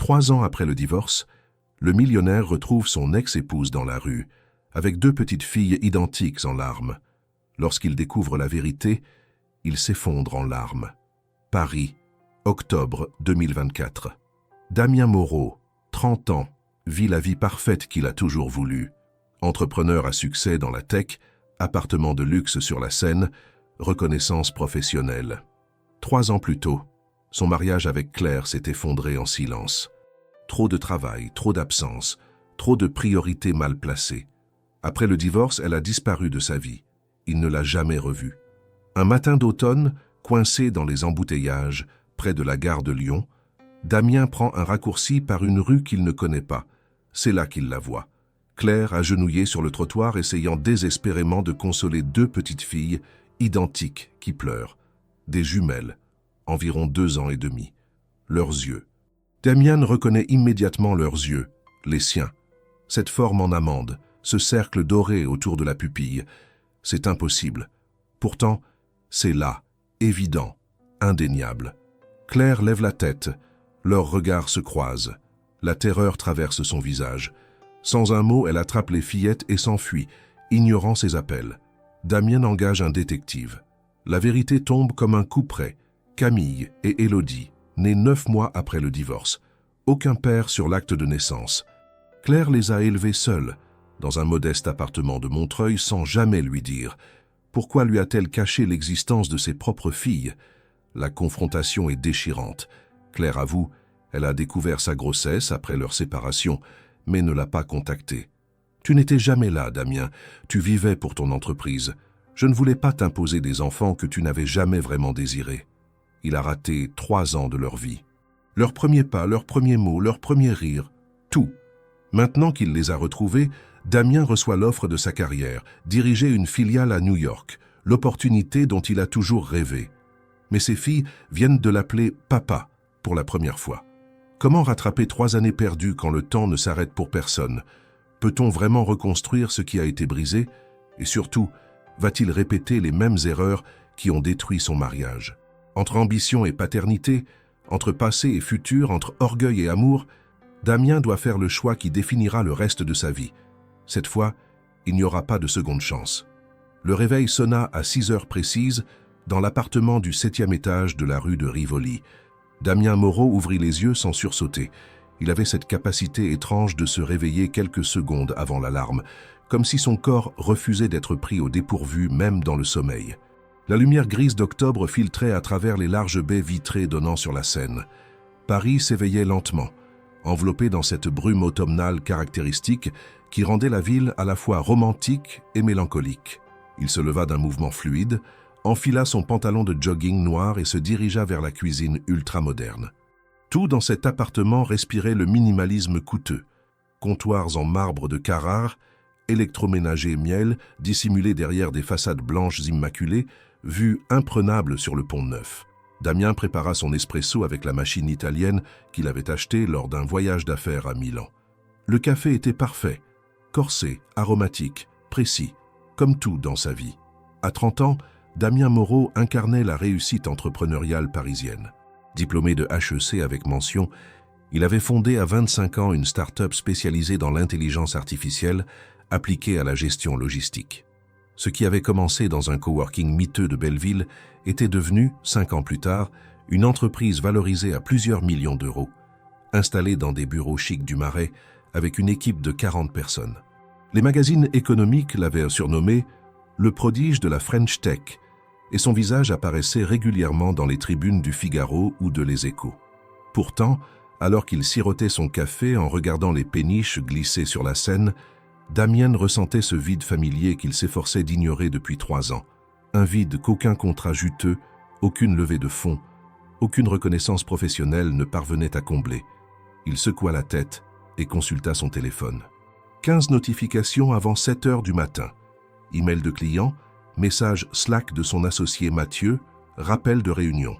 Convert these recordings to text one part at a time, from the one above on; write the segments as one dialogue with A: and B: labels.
A: 3 ans après le divorce, le millionnaire retrouve son ex-épouse dans la rue, avec 2 petites filles identiques en larmes. Lorsqu'il découvre la vérité, il s'effondre en larmes. Paris, octobre 2024. Damien Moreau, 30 ans, vit la vie parfaite qu'il a toujours voulu. Entrepreneur à succès dans la tech, appartement de luxe sur la Seine, reconnaissance professionnelle. 3 ans plus tôt, son mariage avec Claire s'est effondré en silence. Trop de travail, trop d'absence, trop de priorités mal placées. Après le divorce, elle a disparu de sa vie. Il ne l'a jamais revue. Un matin d'automne, coincé dans les embouteillages, près de la gare de Lyon, Damien prend un raccourci par une rue qu'il ne connaît pas. C'est là qu'il la voit. Claire agenouillée sur le trottoir, essayant désespérément de consoler 2 petites filles identiques qui pleurent. Des jumelles, environ 2 ans et demi. Leurs yeux. Damien reconnaît immédiatement leurs yeux, les siens. Cette forme en amande, ce cercle doré autour de la pupille. C'est impossible. Pourtant, c'est là, évident, indéniable. Claire lève la tête. Leurs regards se croisent. La terreur traverse son visage. Sans un mot, elle attrape les fillettes et s'enfuit, ignorant ses appels. Damien engage un détective. La vérité tombe comme un coup près. Camille et Élodie, nées 9 mois après le divorce. Aucun père sur l'acte de naissance. Claire les a élevées seules, dans un modeste appartement de Montreuil, sans jamais lui dire. Pourquoi lui a-t-elle caché l'existence de ses propres filles? La confrontation est déchirante. Claire avoue, elle a découvert sa grossesse après leur séparation, mais ne l'a pas contacté. « Tu n'étais jamais là, Damien. Tu vivais pour ton entreprise. Je ne voulais pas t'imposer des enfants que tu n'avais jamais vraiment désirés. » Il a raté 3 ans de leur vie. Leurs premiers pas, leurs premiers mots, leurs premiers rires, tout. Maintenant qu'il les a retrouvés, Damien reçoit l'offre de sa carrière, diriger une filiale à New York, l'opportunité dont il a toujours rêvé. Mais ses filles viennent de l'appeler « papa » pour la première fois. Comment rattraper 3 années perdues quand le temps ne s'arrête pour personne? Peut-on vraiment reconstruire ce qui a été brisé? Et surtout, va-t-il répéter les mêmes erreurs qui ont détruit son mariage? Entre ambition et paternité, entre passé et futur, entre orgueil et amour, Damien doit faire le choix qui définira le reste de sa vie. Cette fois, il n'y aura pas de seconde chance. Le réveil sonna à 6 heures précises dans l'appartement du 7e étage de la rue de Rivoli. Damien Moreau ouvrit les yeux sans sursauter. Il avait cette capacité étrange de se réveiller quelques secondes avant l'alarme, comme si son corps refusait d'être pris au dépourvu même dans le sommeil. La lumière grise d'octobre filtrait à travers les larges baies vitrées donnant sur la Seine. Paris s'éveillait lentement, enveloppé dans cette brume automnale caractéristique qui rendait la ville à la fois romantique et mélancolique. Il se leva d'un mouvement fluide, enfila son pantalon de jogging noir et se dirigea vers la cuisine ultramoderne. Tout dans cet appartement respirait le minimalisme coûteux. Comptoirs en marbre de Carrare, électroménager miel, dissimulés derrière des façades blanches immaculées, vue imprenable sur le Pont Neuf. Damien prépara son espresso avec la machine italienne qu'il avait achetée lors d'un voyage d'affaires à Milan. Le café était parfait, corsé, aromatique, précis, comme tout dans sa vie. À 30 ans, Damien Moreau incarnait la réussite entrepreneuriale parisienne. Diplômé de HEC avec mention, il avait fondé à 25 ans une start-up spécialisée dans l'intelligence artificielle appliquée à la gestion logistique. Ce qui avait commencé dans un coworking miteux de Belleville était devenu, 5 ans plus tard, une entreprise valorisée à plusieurs millions d'euros, installée dans des bureaux chics du Marais avec une équipe de 40 personnes. Les magazines économiques l'avaient surnommé « le prodige de la French Tech » et son visage apparaissait régulièrement dans les tribunes du Figaro ou de Les Échos. Pourtant, alors qu'il sirotait son café en regardant les péniches glisser sur la Seine, Damien ressentait ce vide familier qu'il s'efforçait d'ignorer depuis 3 ans. Un vide qu'aucun contrat juteux, aucune levée de fonds, aucune reconnaissance professionnelle ne parvenait à combler. Il secoua la tête et consulta son téléphone. 15 notifications avant 7 heures du matin. Email de client, message Slack de son associé Mathieu, rappel de réunion.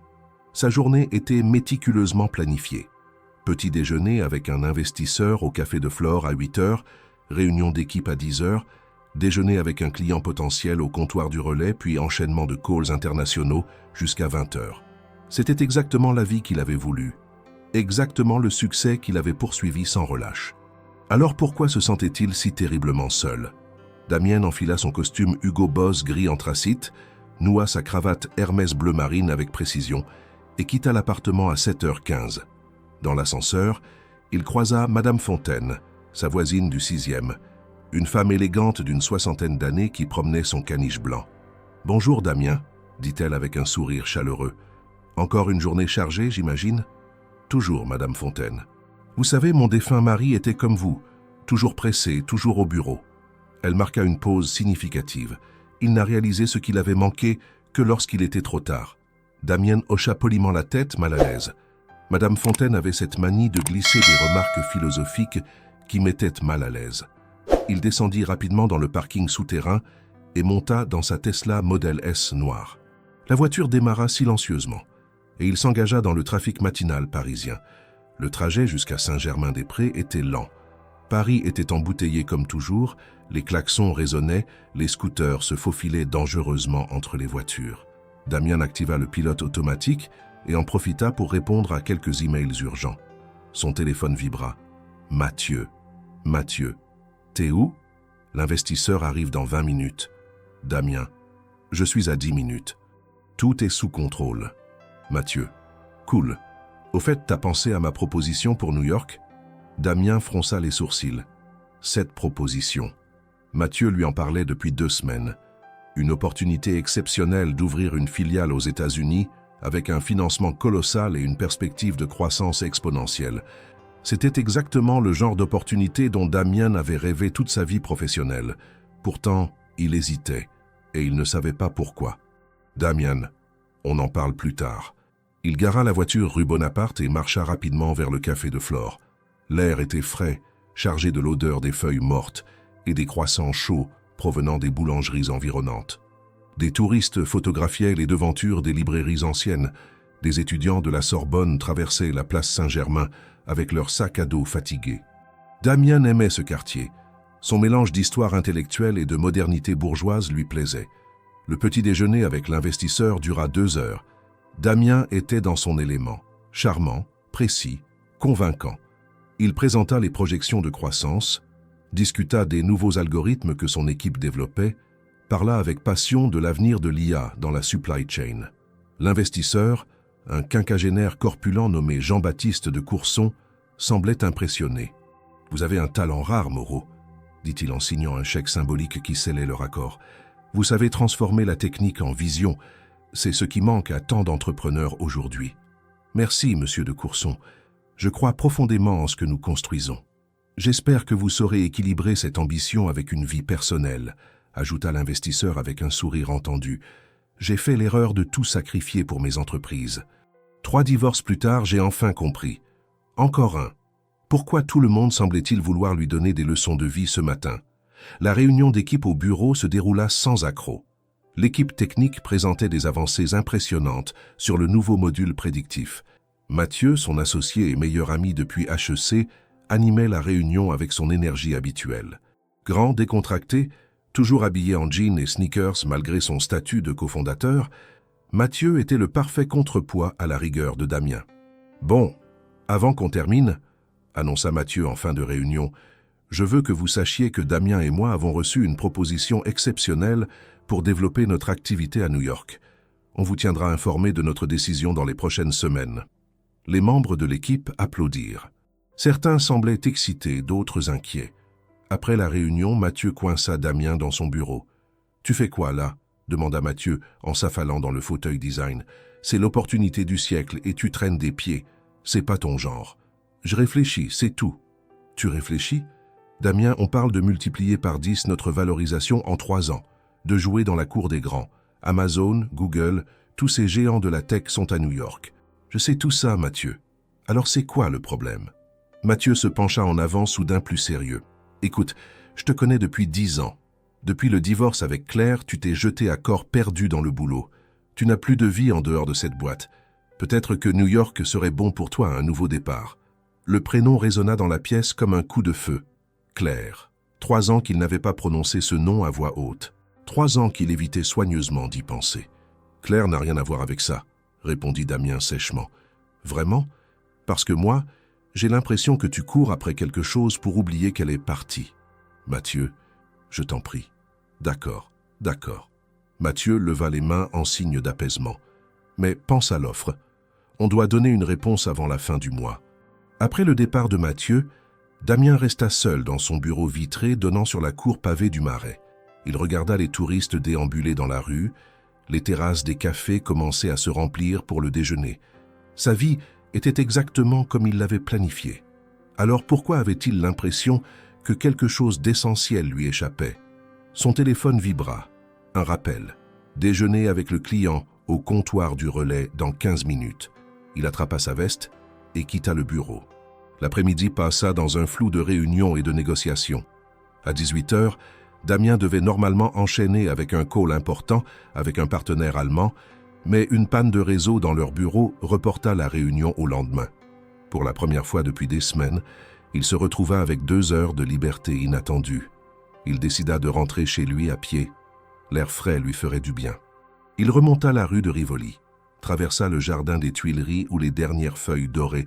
A: Sa journée était méticuleusement planifiée. Petit déjeuner avec un investisseur au Café de Flore à 8 heures, réunion d'équipe à 10 heures, déjeuner avec un client potentiel au comptoir du Relais, puis enchaînement de calls internationaux jusqu'à 20 heures. C'était exactement la vie qu'il avait voulu. exactement le succès qu'il avait poursuivi sans relâche. Alors pourquoi se sentait-il si terriblement seul? Damien enfila son costume Hugo Boss gris anthracite, noua sa cravate Hermès bleu marine avec précision et quitta l'appartement à 7h15. Dans l'ascenseur, il croisa Madame Fontaine, sa voisine du 6e, une femme élégante d'une 60aine d'années qui promenait son caniche blanc. « Bonjour Damien », dit-elle avec un sourire chaleureux. « Encore une journée chargée, j'imagine ?»« Toujours, Madame Fontaine. Vous savez, mon défunt mari était comme vous, toujours pressé, toujours au bureau. » Elle marqua une pause significative. Il n'a réalisé ce qu'il avait manqué que lorsqu'il était trop tard. Damien hocha poliment la tête, mal à l'aise. Madame Fontaine avait cette manie de glisser des remarques philosophiques qui mettaient mal à l'aise. Il descendit rapidement dans le parking souterrain et monta dans sa Tesla Model S noire. La voiture démarra silencieusement et il s'engagea dans le trafic matinal parisien. Le trajet jusqu'à Saint-Germain-des-Prés était lent. Paris était embouteillé comme toujours, les klaxons résonnaient, les scooters se faufilaient dangereusement entre les voitures. Damien activa le pilote automatique et en profita pour répondre à quelques emails urgents. Son téléphone vibra. « Mathieu. Mathieu. T'es où? L'investisseur arrive dans 20 minutes. Damien. Je suis à 10 minutes. Tout est sous contrôle. Mathieu. Cool. Au fait, t'as pensé à ma proposition pour New York? Damien fronça les sourcils. Cette proposition. Mathieu lui en parlait depuis 2 semaines. Une opportunité exceptionnelle d'ouvrir une filiale aux États-Unis avec un financement colossal et une perspective de croissance exponentielle. C'était exactement le genre d'opportunité dont Damien avait rêvé toute sa vie professionnelle. Pourtant, il hésitait et il ne savait pas pourquoi. Damien, on en parle plus tard. Il gara la voiture rue Bonaparte et marcha rapidement vers le café de Flore. L'air était frais, chargé de l'odeur des feuilles mortes et des croissants chauds provenant des boulangeries environnantes. Des touristes photographiaient les devantures des librairies anciennes. Des étudiants de la Sorbonne traversaient la place Saint-Germain avec leurs sacs à dos fatigués. Damien aimait ce quartier. Son mélange d'histoire intellectuelle et de modernité bourgeoise lui plaisait. Le petit déjeuner avec l'investisseur dura 2 heures. Damien était dans son élément, charmant, précis, convaincant. Il présenta les projections de croissance, discuta des nouveaux algorithmes que son équipe développait, parla avec passion de l'avenir de l'IA dans la supply chain. L'investisseur, un quinquagénaire corpulent nommé Jean-Baptiste de Courson, semblait impressionné. « Vous avez un talent rare, Moreau, » dit-il en signant un chèque symbolique qui scellait leur accord. « Vous savez transformer la technique en vision. C'est ce qui manque à tant d'entrepreneurs aujourd'hui. Merci, monsieur de Courson. Je crois profondément en ce que nous construisons. J'espère que vous saurez équilibrer cette ambition avec une vie personnelle, » ajouta l'investisseur avec un sourire entendu. « J'ai fait l'erreur de tout sacrifier pour mes entreprises. 3 divorces plus tard, j'ai enfin compris. Encore un. Pourquoi tout le monde semblait-il vouloir lui donner des leçons de vie ce matin? La réunion d'équipe au bureau se déroula sans accroc. L'équipe technique présentait des avancées impressionnantes sur le nouveau module prédictif. Mathieu, son associé et meilleur ami depuis HEC, animait la réunion avec son énergie habituelle. Grand, décontracté, toujours habillé en jeans et sneakers malgré son statut de cofondateur, Mathieu était le parfait contrepoids à la rigueur de Damien. « Bon, avant qu'on termine, » annonça Mathieu en fin de réunion, « je veux que vous sachiez que Damien et moi avons reçu une proposition exceptionnelle pour développer notre activité à New York. On vous tiendra informé de notre décision dans les prochaines semaines. » Les membres de l'équipe applaudirent. Certains semblaient excités, d'autres inquiets. Après la réunion, Mathieu coinça Damien dans son bureau. « Tu fais quoi là ?» demanda Mathieu en s'affalant dans le fauteuil design. « C'est l'opportunité du siècle et tu traînes des pieds. C'est pas ton genre. »« Je réfléchis, c'est tout. »« Tu réfléchis ?» Damien, on parle de multiplier par 10 notre valorisation en 3 ans, de jouer dans la cour des grands. Amazon, Google, tous ces géants de la tech sont à New York. Je sais tout ça, Mathieu. Alors c'est quoi le problème? Mathieu se pencha en avant, soudain plus sérieux. Écoute, je te connais depuis 10 ans. Depuis le divorce avec Claire, tu t'es jeté à corps perdu dans le boulot. Tu n'as plus de vie en dehors de cette boîte. Peut-être que New York serait bon pour toi à un nouveau départ. Le prénom résonna dans la pièce comme un coup de feu. Claire. 3 ans qu'il n'avait pas prononcé ce nom à voix haute. 3 ans qu'il évitait soigneusement d'y penser. Claire n'a rien à voir avec ça, répondit Damien sèchement. Vraiment? Parce que moi, j'ai l'impression que tu cours après quelque chose pour oublier qu'elle est partie. Mathieu, je t'en prie. D'accord, d'accord. Mathieu leva les mains en signe d'apaisement. Mais pense à l'offre. On doit donner une réponse avant la fin du mois. Après le départ de Mathieu, Damien resta seul dans son bureau vitré donnant sur la cour pavée du Marais. Il regarda les touristes déambuler dans la rue, les terrasses des cafés commençaient à se remplir pour le déjeuner. Sa vie était exactement comme il l'avait planifié. Alors pourquoi avait-il l'impression que quelque chose d'essentiel lui échappait? Son téléphone vibra. Un rappel. Déjeuner avec le client au comptoir du relais dans 15 minutes. Il attrapa sa veste et quitta le bureau. L'après-midi passa dans un flou de réunions et de négociations. À 18h, Damien devait normalement enchaîner avec un call important avec un partenaire allemand, mais une panne de réseau dans leur bureau reporta la réunion au lendemain. Pour la première fois depuis des semaines, il se retrouva avec 2 heures de liberté inattendue. Il décida de rentrer chez lui à pied. L'air frais lui ferait du bien. Il remonta la rue de Rivoli, traversa le jardin des Tuileries où les dernières feuilles dorées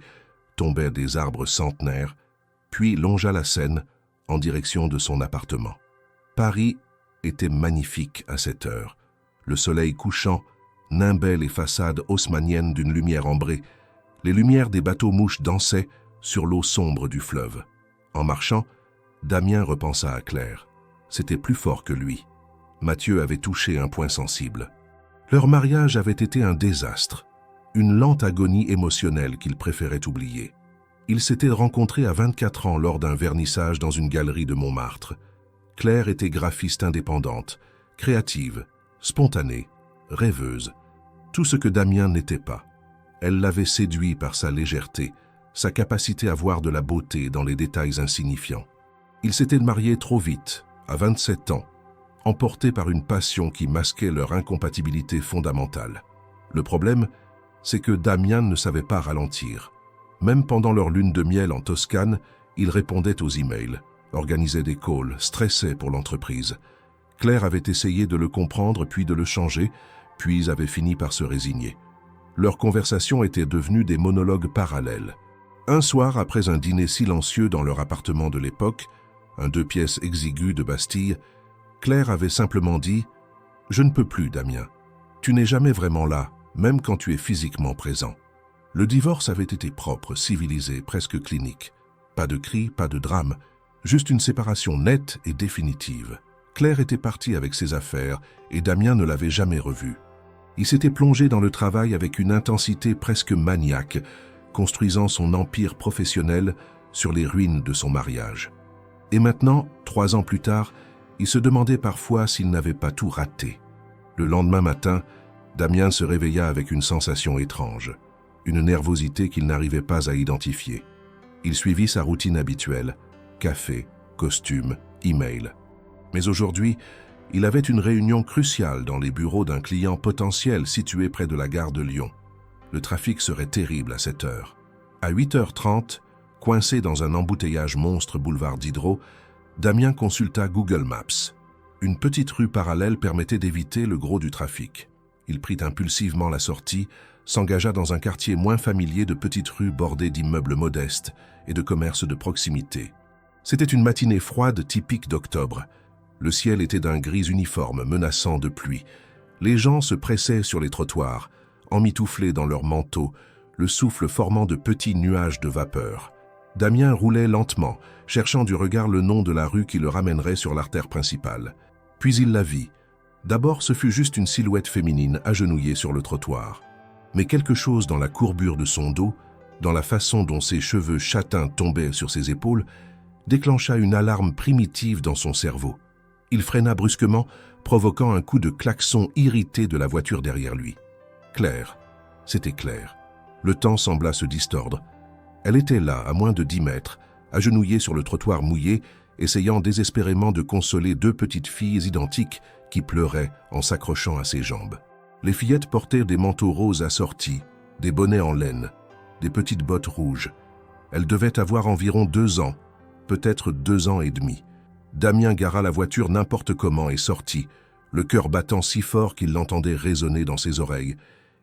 A: tombaient des arbres centenaires, puis longea la Seine en direction de son appartement. Paris était magnifique à cette heure. Le soleil couchant nimbait les façades haussmanniennes d'une lumière ambrée. Les lumières des bateaux-mouches dansaient sur l'eau sombre du fleuve. En marchant, Damien repensa à Claire. C'était plus fort que lui. Mathieu avait touché un point sensible. Leur mariage avait été un désastre, une lente agonie émotionnelle qu'il préférait oublier. Ils s'étaient rencontrés à 24 ans lors d'un vernissage dans une galerie de Montmartre. Claire était graphiste indépendante, créative, spontanée, rêveuse, tout ce que Damien n'était pas. Elle l'avait séduit par sa légèreté, sa capacité à voir de la beauté dans les détails insignifiants. Ils s'étaient mariés trop vite, à 27 ans, emportés par une passion qui masquait leur incompatibilité fondamentale. Le problème, c'est que Damien ne savait pas ralentir. Même pendant leur lune de miel en Toscane, il répondait aux emails, organisait des calls, stressait pour l'entreprise. Claire avait essayé de le comprendre puis de le changer, puis avait fini par se résigner. Leurs conversations étaient devenues des monologues parallèles. Un soir, après un dîner silencieux dans leur appartement de l'époque, un 2 pièces exigu de Bastille, Claire avait simplement dit « Je ne peux plus, Damien. Tu n'es jamais vraiment là, même quand tu es physiquement présent. » Le divorce avait été propre, civilisé, presque clinique. Pas de cris, pas de drame, juste une séparation nette et définitive. Claire était partie avec ses affaires et Damien ne l'avait jamais revue. Il s'était plongé dans le travail avec une intensité presque maniaque, construisant son empire professionnel sur les ruines de son mariage. Et maintenant, 3 ans plus tard, il se demandait parfois s'il n'avait pas tout raté. Le lendemain matin, Damien se réveilla avec une sensation étrange, une nervosité qu'il n'arrivait pas à identifier. Il suivit sa routine habituelle, café, costume, email. Mais aujourd'hui, il avait une réunion cruciale dans les bureaux d'un client potentiel situé près de la gare de Lyon. Le trafic serait terrible à cette heure. À 8h30, coincé dans un embouteillage monstre boulevard Diderot, Damien consulta Google Maps. Une petite rue parallèle permettait d'éviter le gros du trafic. Il prit impulsivement la sortie, s'engagea dans un quartier moins familier de petites rues bordées d'immeubles modestes et de commerces de proximité. C'était une matinée froide typique d'octobre. Le ciel était d'un gris uniforme, menaçant de pluie. Les gens se pressaient sur les trottoirs, emmitouflés dans leurs manteaux, le souffle formant de petits nuages de vapeur. Damien roulait lentement, cherchant du regard le nom de la rue qui le ramènerait sur l'artère principale. Puis il la vit. D'abord, ce fut juste une silhouette féminine agenouillée sur le trottoir. Mais quelque chose dans la courbure de son dos, dans la façon dont ses cheveux châtains tombaient sur ses épaules, déclencha une alarme primitive dans son cerveau. Il freina brusquement, provoquant un coup de klaxon irrité de la voiture derrière lui. Claire, c'était Claire. Le temps sembla se distordre. Elle était là, à moins de 10 mètres, agenouillée sur le trottoir mouillé, essayant désespérément de consoler 2 petites filles identiques qui pleuraient en s'accrochant à ses jambes. Les fillettes portaient des manteaux roses assortis, des bonnets en laine, des petites bottes rouges. Elles devaient avoir environ 2 ans, peut-être 2 ans et demi. Damien gara la voiture n'importe comment et sortit, le cœur battant si fort qu'il l'entendait résonner dans ses oreilles.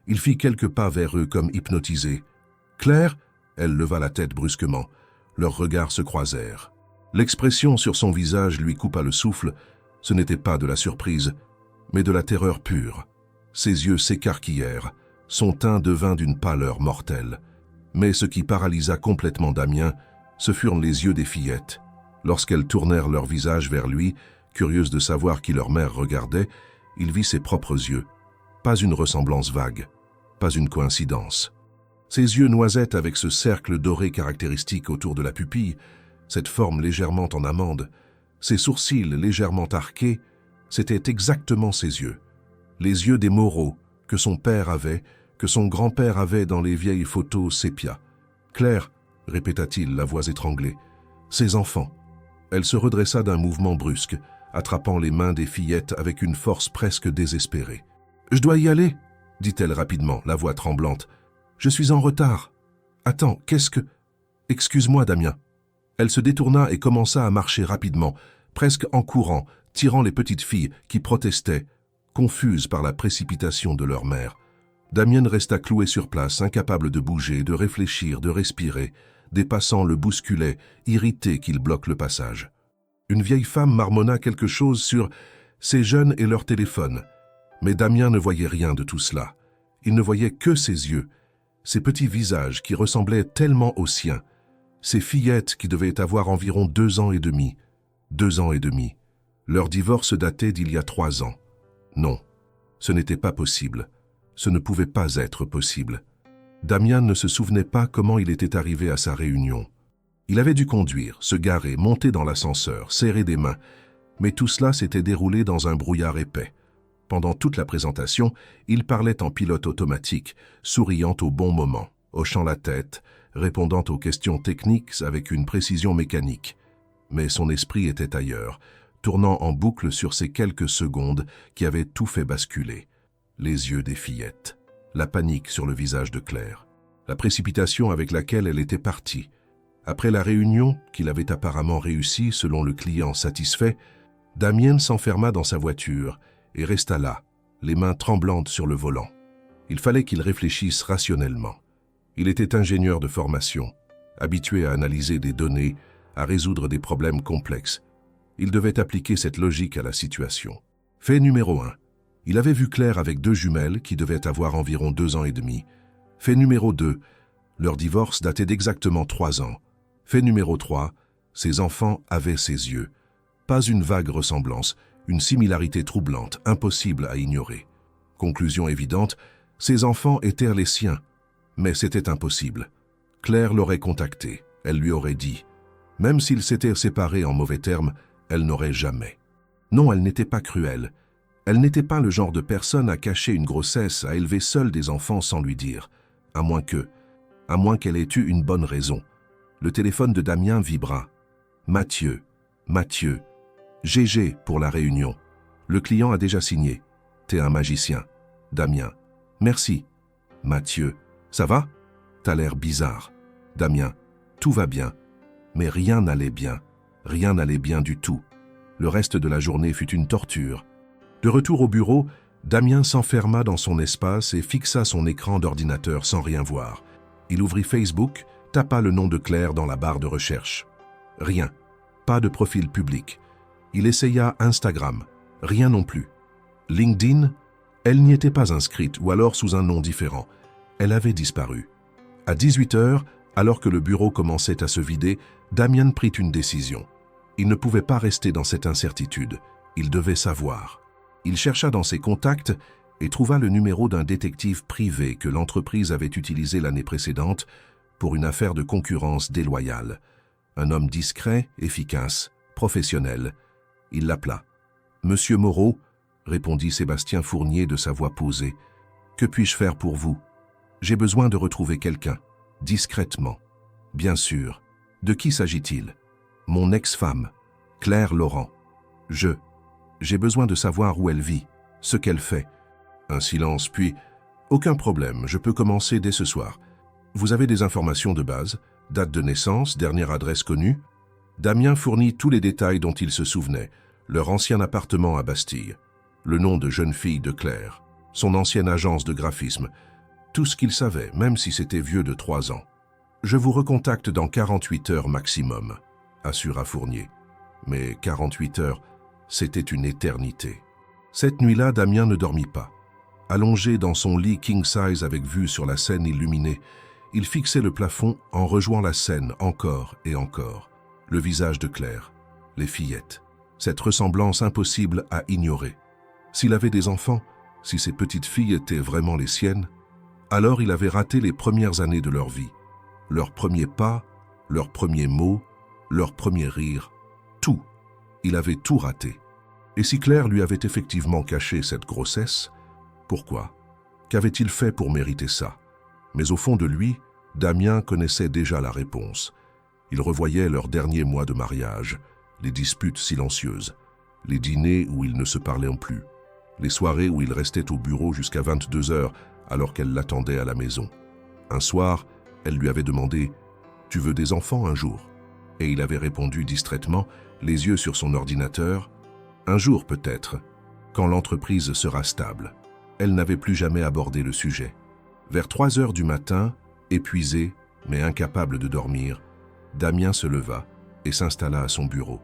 A: Il fit quelques pas vers eux comme hypnotisé. « Claire » Elle leva la tête brusquement. Leurs regards se croisèrent. L'expression sur son visage lui coupa le souffle. Ce n'était pas de la surprise, mais de la terreur pure. Ses yeux s'écarquillèrent. Son teint devint d'une pâleur mortelle. Mais ce qui paralysa complètement Damien, ce furent les yeux des fillettes. Lorsqu'elles tournèrent leur visage vers lui, curieuses de savoir qui leur mère regardait, il vit ses propres yeux. Pas une ressemblance vague, pas une coïncidence. Ses yeux noisettes avec ce cercle doré caractéristique autour de la pupille, cette forme légèrement en amande, ses sourcils légèrement arqués, c'étaient exactement ses yeux. Les yeux des Moreau que son père avait, que son grand-père avait dans les vieilles photos sépia. « Claire », répéta-t-il, la voix étranglée, « ses enfants ». Elle se redressa d'un mouvement brusque, attrapant les mains des fillettes avec une force presque désespérée. « Je dois y aller », dit-elle rapidement, la voix tremblante. « Je suis en retard. Attends, qu'est-ce que... » « Excuse-moi, Damien. » Elle se détourna et commença à marcher rapidement, presque en courant, tirant les petites filles qui protestaient, confuses par la précipitation de leur mère. Damien resta cloué sur place, incapable de bouger, de réfléchir, de respirer. Des passants le bousculaient, irrités qu'il bloque le passage. Une vieille femme marmonna quelque chose sur ces jeunes et leur téléphone. Mais Damien ne voyait rien de tout cela. Il ne voyait que ses yeux, ces petits visages qui ressemblaient tellement aux siens, ces fillettes qui devaient avoir environ 2 ans et demi. 2 ans et demi. Leur divorce datait d'il y a 3 ans. Non, ce n'était pas possible. Ce ne pouvait pas être possible. Damien ne se souvenait pas comment il était arrivé à sa réunion. Il avait dû conduire, se garer, monter dans l'ascenseur, serrer des mains. Mais tout cela s'était déroulé dans un brouillard épais. Pendant toute la présentation, il parlait en pilote automatique, souriant au bon moment, hochant la tête, répondant aux questions techniques avec une précision mécanique. Mais son esprit était ailleurs, tournant en boucle sur ces quelques secondes qui avaient tout fait basculer. Les yeux des fillettes, la panique sur le visage de Claire, la précipitation avec laquelle elle était partie. Après la réunion, qu'il avait apparemment réussi selon le client satisfait, Damien s'enferma dans sa voiture et resta là, les mains tremblantes sur le volant. Il fallait qu'il réfléchisse rationnellement. Il était ingénieur de formation, habitué à analyser des données, à résoudre des problèmes complexes. Il devait appliquer cette logique à la situation. Fait numéro 1. Il avait vu Claire avec 2 jumelles qui devaient avoir environ 2 ans et demi. Fait numéro 2. Leur divorce datait d'exactement 3 ans. Fait numéro 3. Ses enfants avaient ses yeux. Pas une vague ressemblance, une similarité troublante, impossible à ignorer. Conclusion évidente, ses enfants étaient les siens. Mais c'était impossible. Claire l'aurait contacté, elle lui aurait dit. Même s'ils s'étaient séparés en mauvais termes, elle n'aurait jamais. Non, elle n'était pas cruelle. Elle n'était pas le genre de personne à cacher une grossesse, à élever seule des enfants sans lui dire. À moins qu'elle ait eu une bonne raison. Le téléphone de Damien vibra. Mathieu. GG pour la réunion. Le client a déjà signé. T'es un magicien. Damien. Merci. Mathieu. Ça va? T'as l'air bizarre. Damien. Tout va bien. Mais rien n'allait bien. Rien n'allait bien du tout. Le reste de la journée fut une torture. De retour au bureau, Damien s'enferma dans son espace et fixa son écran d'ordinateur sans rien voir. Il ouvrit Facebook, tapa le nom de Claire dans la barre de recherche. Rien. Pas de profil public. Il essaya Instagram. Rien non plus. LinkedIn, elle n'y était pas inscrite ou alors sous un nom différent. Elle avait disparu. À 18h, alors que le bureau commençait à se vider, Damien prit une décision. Il ne pouvait pas rester dans cette incertitude. Il devait savoir. Il chercha dans ses contacts et trouva le numéro d'un détective privé que l'entreprise avait utilisé l'année précédente pour une affaire de concurrence déloyale. Un homme discret, efficace, professionnel. Il l'appela. « Monsieur Moreau », répondit Sébastien Fournier de sa voix posée. « Que puis-je faire pour vous ? J'ai besoin de retrouver quelqu'un. Discrètement. Bien sûr. De qui s'agit-il ? Mon ex-femme, Claire Laurent. J'ai besoin de savoir où elle vit, ce qu'elle fait. » Un silence, puis « Aucun problème, je peux commencer dès ce soir. Vous avez des informations de base, date de naissance, dernière adresse connue ?» Damien fournit tous les détails dont il se souvenait, leur ancien appartement à Bastille, le nom de jeune fille de Claire, son ancienne agence de graphisme, tout ce qu'il savait, même si c'était vieux de 3 ans. Je vous recontacte dans 48 heures maximum, assura Fournier. Mais 48 heures, c'était une éternité. Cette nuit-là, Damien ne dormit pas. Allongé dans son lit king-size avec vue sur la Seine illuminée, il fixait le plafond en rejouant la scène encore et encore. Le visage de Claire, les fillettes, cette ressemblance impossible à ignorer. S'il avait des enfants, si ces petites filles étaient vraiment les siennes, alors il avait raté les premières années de leur vie. Leurs premiers pas, leurs premiers mots, leurs premiers rires, tout. Il avait tout raté. Et si Claire lui avait effectivement caché cette grossesse, pourquoi? Qu'avait-il fait pour mériter ça? Mais au fond de lui, Damien connaissait déjà la réponse. Il revoyait leurs derniers mois de mariage, les disputes silencieuses, les dîners où ils ne se parlaient plus, les soirées où il restait au bureau jusqu'à 22 heures alors qu'elle l'attendait à la maison. Un soir, elle lui avait demandé « Tu veux des enfants un jour ?» Et il avait répondu distraitement, les yeux sur son ordinateur « Un jour peut-être, quand l'entreprise sera stable. » Elle n'avait plus jamais abordé le sujet. Vers 3 heures du matin, épuisé mais incapable de dormir, Damien se leva et s'installa à son bureau.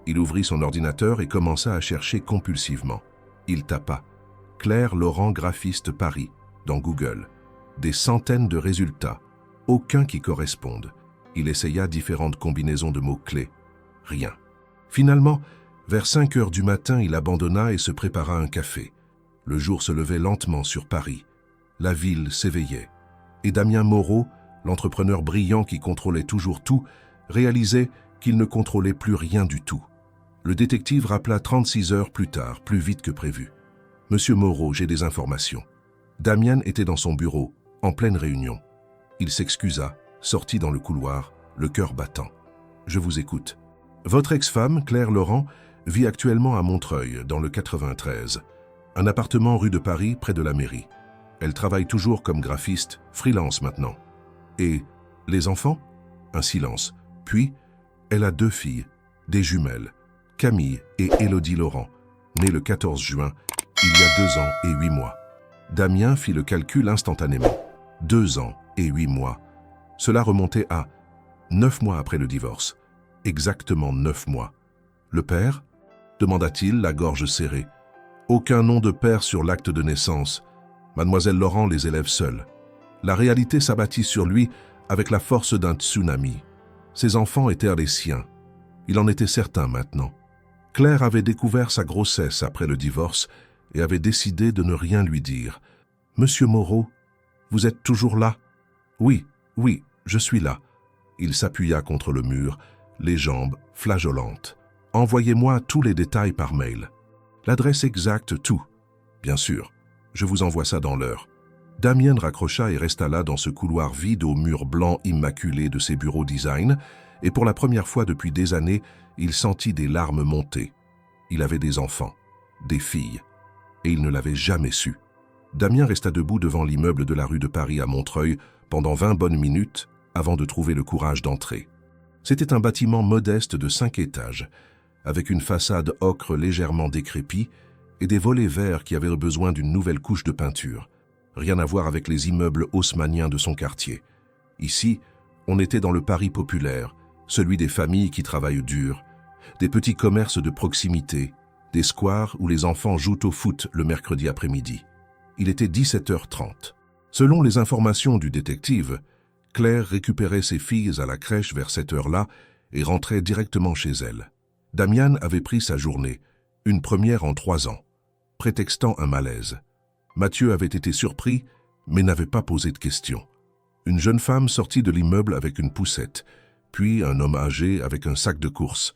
A: Il ouvrit son ordinateur et commença à chercher compulsivement. Il tapa « Claire Laurent graphiste Paris » dans Google. Des centaines de résultats, aucun qui corresponde. Il essaya différentes combinaisons de mots-clés. Rien. Finalement, vers 5 heures du matin, il abandonna et se prépara un café. Le jour se levait lentement sur Paris. La ville s'éveillait. Et Damien Moreau, l'entrepreneur brillant qui contrôlait toujours tout, réalisait qu'il ne contrôlait plus rien du tout. Le détective rappela 36 heures plus tard, plus vite que prévu. « Monsieur Moreau, j'ai des informations. » Damien était dans son bureau, en pleine réunion. Il s'excusa, sortit dans le couloir, le cœur battant. « Je vous écoute. » Votre ex-femme, Claire Laurent, vit actuellement à Montreuil, dans le 93. Un appartement rue de Paris, près de la mairie. Elle travaille toujours comme graphiste, freelance maintenant. Et les enfants? Un silence. Puis, elle a 2 filles, des jumelles, Camille et Élodie Laurent, nées le 14 juin, il y a 2 ans et 8 mois. Damien fit le calcul instantanément. 2 ans et 8 mois. Cela remontait à 9 mois après le divorce. Exactement 9 mois. Le père? Demanda-t-il, la gorge serrée. Aucun nom de père sur l'acte de naissance. Mademoiselle Laurent les élève seule. La réalité s'abattit sur lui avec la force d'un tsunami. Ses enfants étaient les siens. Il en était certain maintenant. Claire avait découvert sa grossesse après le divorce et avait décidé de ne rien lui dire. « Monsieur Moreau, vous êtes toujours là ?»« Oui, je suis là. » Il s'appuya contre le mur, les jambes flageolantes. « Envoyez-moi tous les détails par mail. L'adresse exacte, tout. Bien sûr, je vous envoie ça dans l'heure. » Damien raccrocha et resta là dans ce couloir vide aux murs blancs immaculés de ses bureaux design, et pour la première fois depuis des années, il sentit des larmes monter. Il avait des enfants, des filles, et il ne l'avait jamais su. Damien resta debout devant l'immeuble de la rue de Paris à Montreuil pendant 20 bonnes minutes avant de trouver le courage d'entrer. C'était un bâtiment modeste de 5 étages, avec une façade ocre légèrement décrépie et des volets verts qui avaient besoin d'une nouvelle couche de peinture. Rien à voir avec les immeubles haussmanniens de son quartier. Ici, on était dans le Paris populaire, celui des familles qui travaillent dur, des petits commerces de proximité, des squares où les enfants jouent au foot le mercredi après-midi. Il était 17h30. Selon les informations du détective, Claire récupérait ses filles à la crèche vers cette heure-là et rentrait directement chez elle. Damien avait pris sa journée, une première en 3 ans, prétextant un malaise. Mathieu avait été surpris, mais n'avait pas posé de questions. Une jeune femme sortit de l'immeuble avec une poussette, puis un homme âgé avec un sac de course.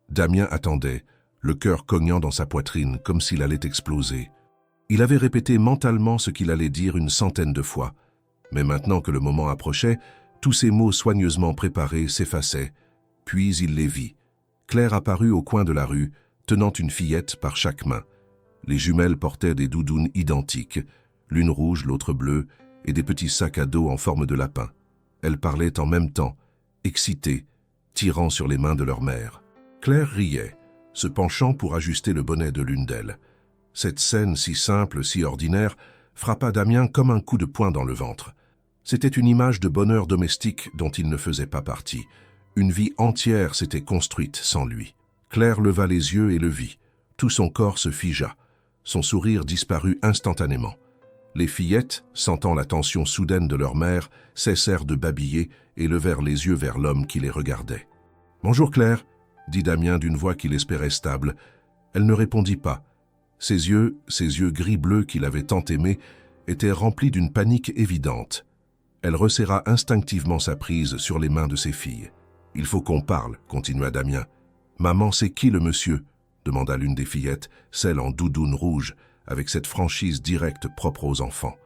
A: Damien attendait, le cœur cognant dans sa poitrine comme s'il allait exploser. Il avait répété mentalement ce qu'il allait dire une centaine de fois. Mais maintenant que le moment approchait, tous ces mots soigneusement préparés s'effaçaient. Puis il les vit. Claire apparut au coin de la rue, tenant une fillette par chaque main. Les jumelles portaient des doudounes identiques, l'une rouge, l'autre bleue, et des petits sacs à dos en forme de lapin. Elles parlaient en même temps, excitées, tirant sur les mains de leur mère. Claire riait, se penchant pour ajuster le bonnet de l'une d'elles. Cette scène si simple, si ordinaire, frappa Damien comme un coup de poing dans le ventre. C'était une image de bonheur domestique dont il ne faisait pas partie. Une vie entière s'était construite sans lui. Claire leva les yeux et le vit. Tout son corps se figea. Son sourire disparut instantanément. Les fillettes, sentant la tension soudaine de leur mère, cessèrent de babiller et levèrent les yeux vers l'homme qui les regardait. « Bonjour Claire », dit Damien d'une voix qu'il espérait stable. Elle ne répondit pas. Ses yeux gris-bleus qu'il avait tant aimés, étaient remplis d'une panique évidente. Elle resserra instinctivement sa prise sur les mains de ses filles. « Il faut qu'on parle », continua Damien. « Maman, c'est qui le monsieur ?» demanda l'une des fillettes, celle en doudoune rouge, avec cette franchise directe propre aux enfants.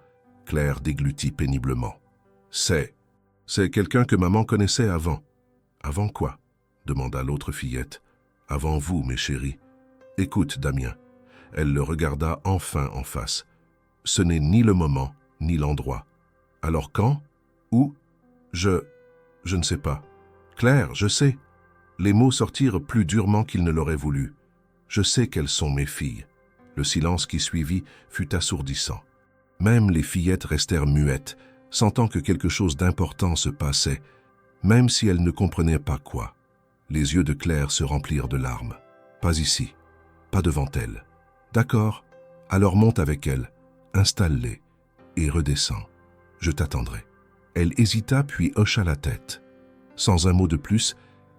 A: Claire déglutit péniblement. « C'est quelqu'un que maman connaissait avant. »« Avant quoi ?» demanda l'autre fillette. « Avant vous, mes chéris. Écoute, Damien. » Elle le regarda enfin en face. « Ce n'est ni le moment, ni l'endroit. Alors quand? Où? Je ne sais pas. Claire, je sais. » Les mots sortirent plus durement qu'il ne l'aurait voulu. « Je sais qu'elles sont mes filles. » Le silence qui suivit fut assourdissant. Même les fillettes restèrent muettes, sentant que quelque chose d'important se passait, même si elles ne comprenaient pas quoi. Les yeux de Claire se remplirent de larmes. « Pas ici, pas devant elle. »« D'accord, alors monte avec elle, installe-les et redescends. Je t'attendrai. » Elle hésita puis hocha la tête. Sans un mot de plus,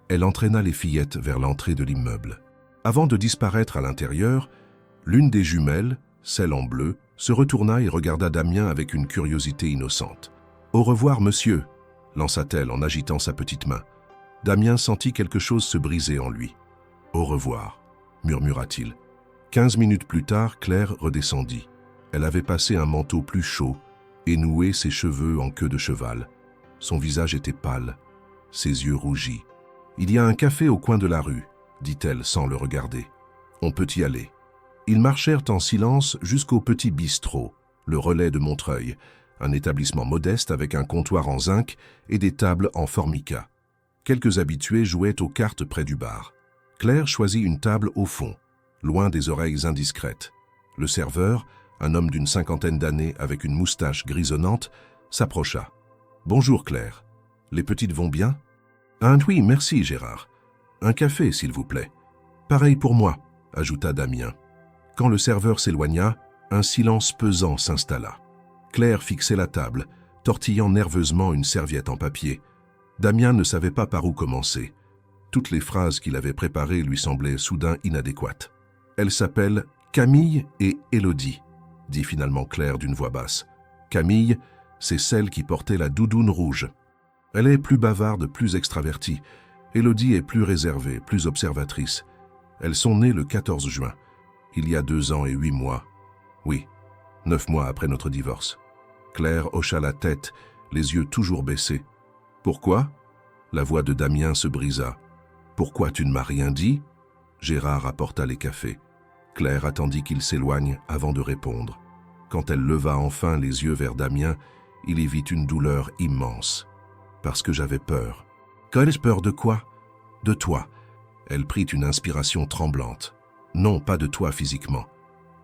A: elle entraîna les fillettes vers l'entrée de l'immeuble. Avant de disparaître à l'intérieur, l'une des jumelles, celle en bleu, se retourna et regarda Damien avec une curiosité innocente. « Au revoir, monsieur » lança-t-elle en agitant sa petite main. Damien sentit quelque chose se briser en lui. « Au revoir » murmura-t-il. 15 minutes plus tard, Claire redescendit. Elle avait passé un manteau plus chaud et noué ses cheveux en queue de cheval. Son visage était pâle, ses yeux rougis. « Il y a un café au coin de la rue » dit-elle sans le regarder. « On peut y aller. » Ils marchèrent en silence jusqu'au petit bistrot, le Relais de Montreuil, un établissement modeste avec un comptoir en zinc et des tables en formica. Quelques habitués jouaient aux cartes près du bar. Claire choisit une table au fond, loin des oreilles indiscrètes. Le serveur, un homme d'une 50aine d'années avec une moustache grisonnante, s'approcha. « Bonjour Claire. Les petites vont bien ?»« Oui, merci Gérard. Un café, s'il vous plaît. »« Pareil pour moi, » ajouta Damien. Quand le serveur s'éloigna, un silence pesant s'installa. Claire fixait la table, tortillant nerveusement une serviette en papier. Damien ne savait pas par où commencer. Toutes les phrases qu'il avait préparées lui semblaient soudain inadéquates. « Elle s'appelle Camille et Élodie », dit finalement Claire d'une voix basse. Camille, c'est celle qui portait la doudoune rouge. Elle est plus bavarde, plus extravertie. Élodie est plus réservée, plus observatrice. Elles sont nées le 14 juin. Il y a 2 ans et 8 mois. Oui, 9 mois après notre divorce. Claire hocha la tête, les yeux toujours baissés. « Pourquoi ?» La voix de Damien se brisa. « Pourquoi tu ne m'as rien dit ?» Gérard apporta les cafés. Claire attendit qu'il s'éloigne avant de répondre. Quand elle leva enfin les yeux vers Damien, il y vit une douleur immense. « Parce que j'avais peur. »« Qu'ai-je peur de quoi ?»« De toi. » Elle prit une inspiration tremblante. Non, pas de toi physiquement.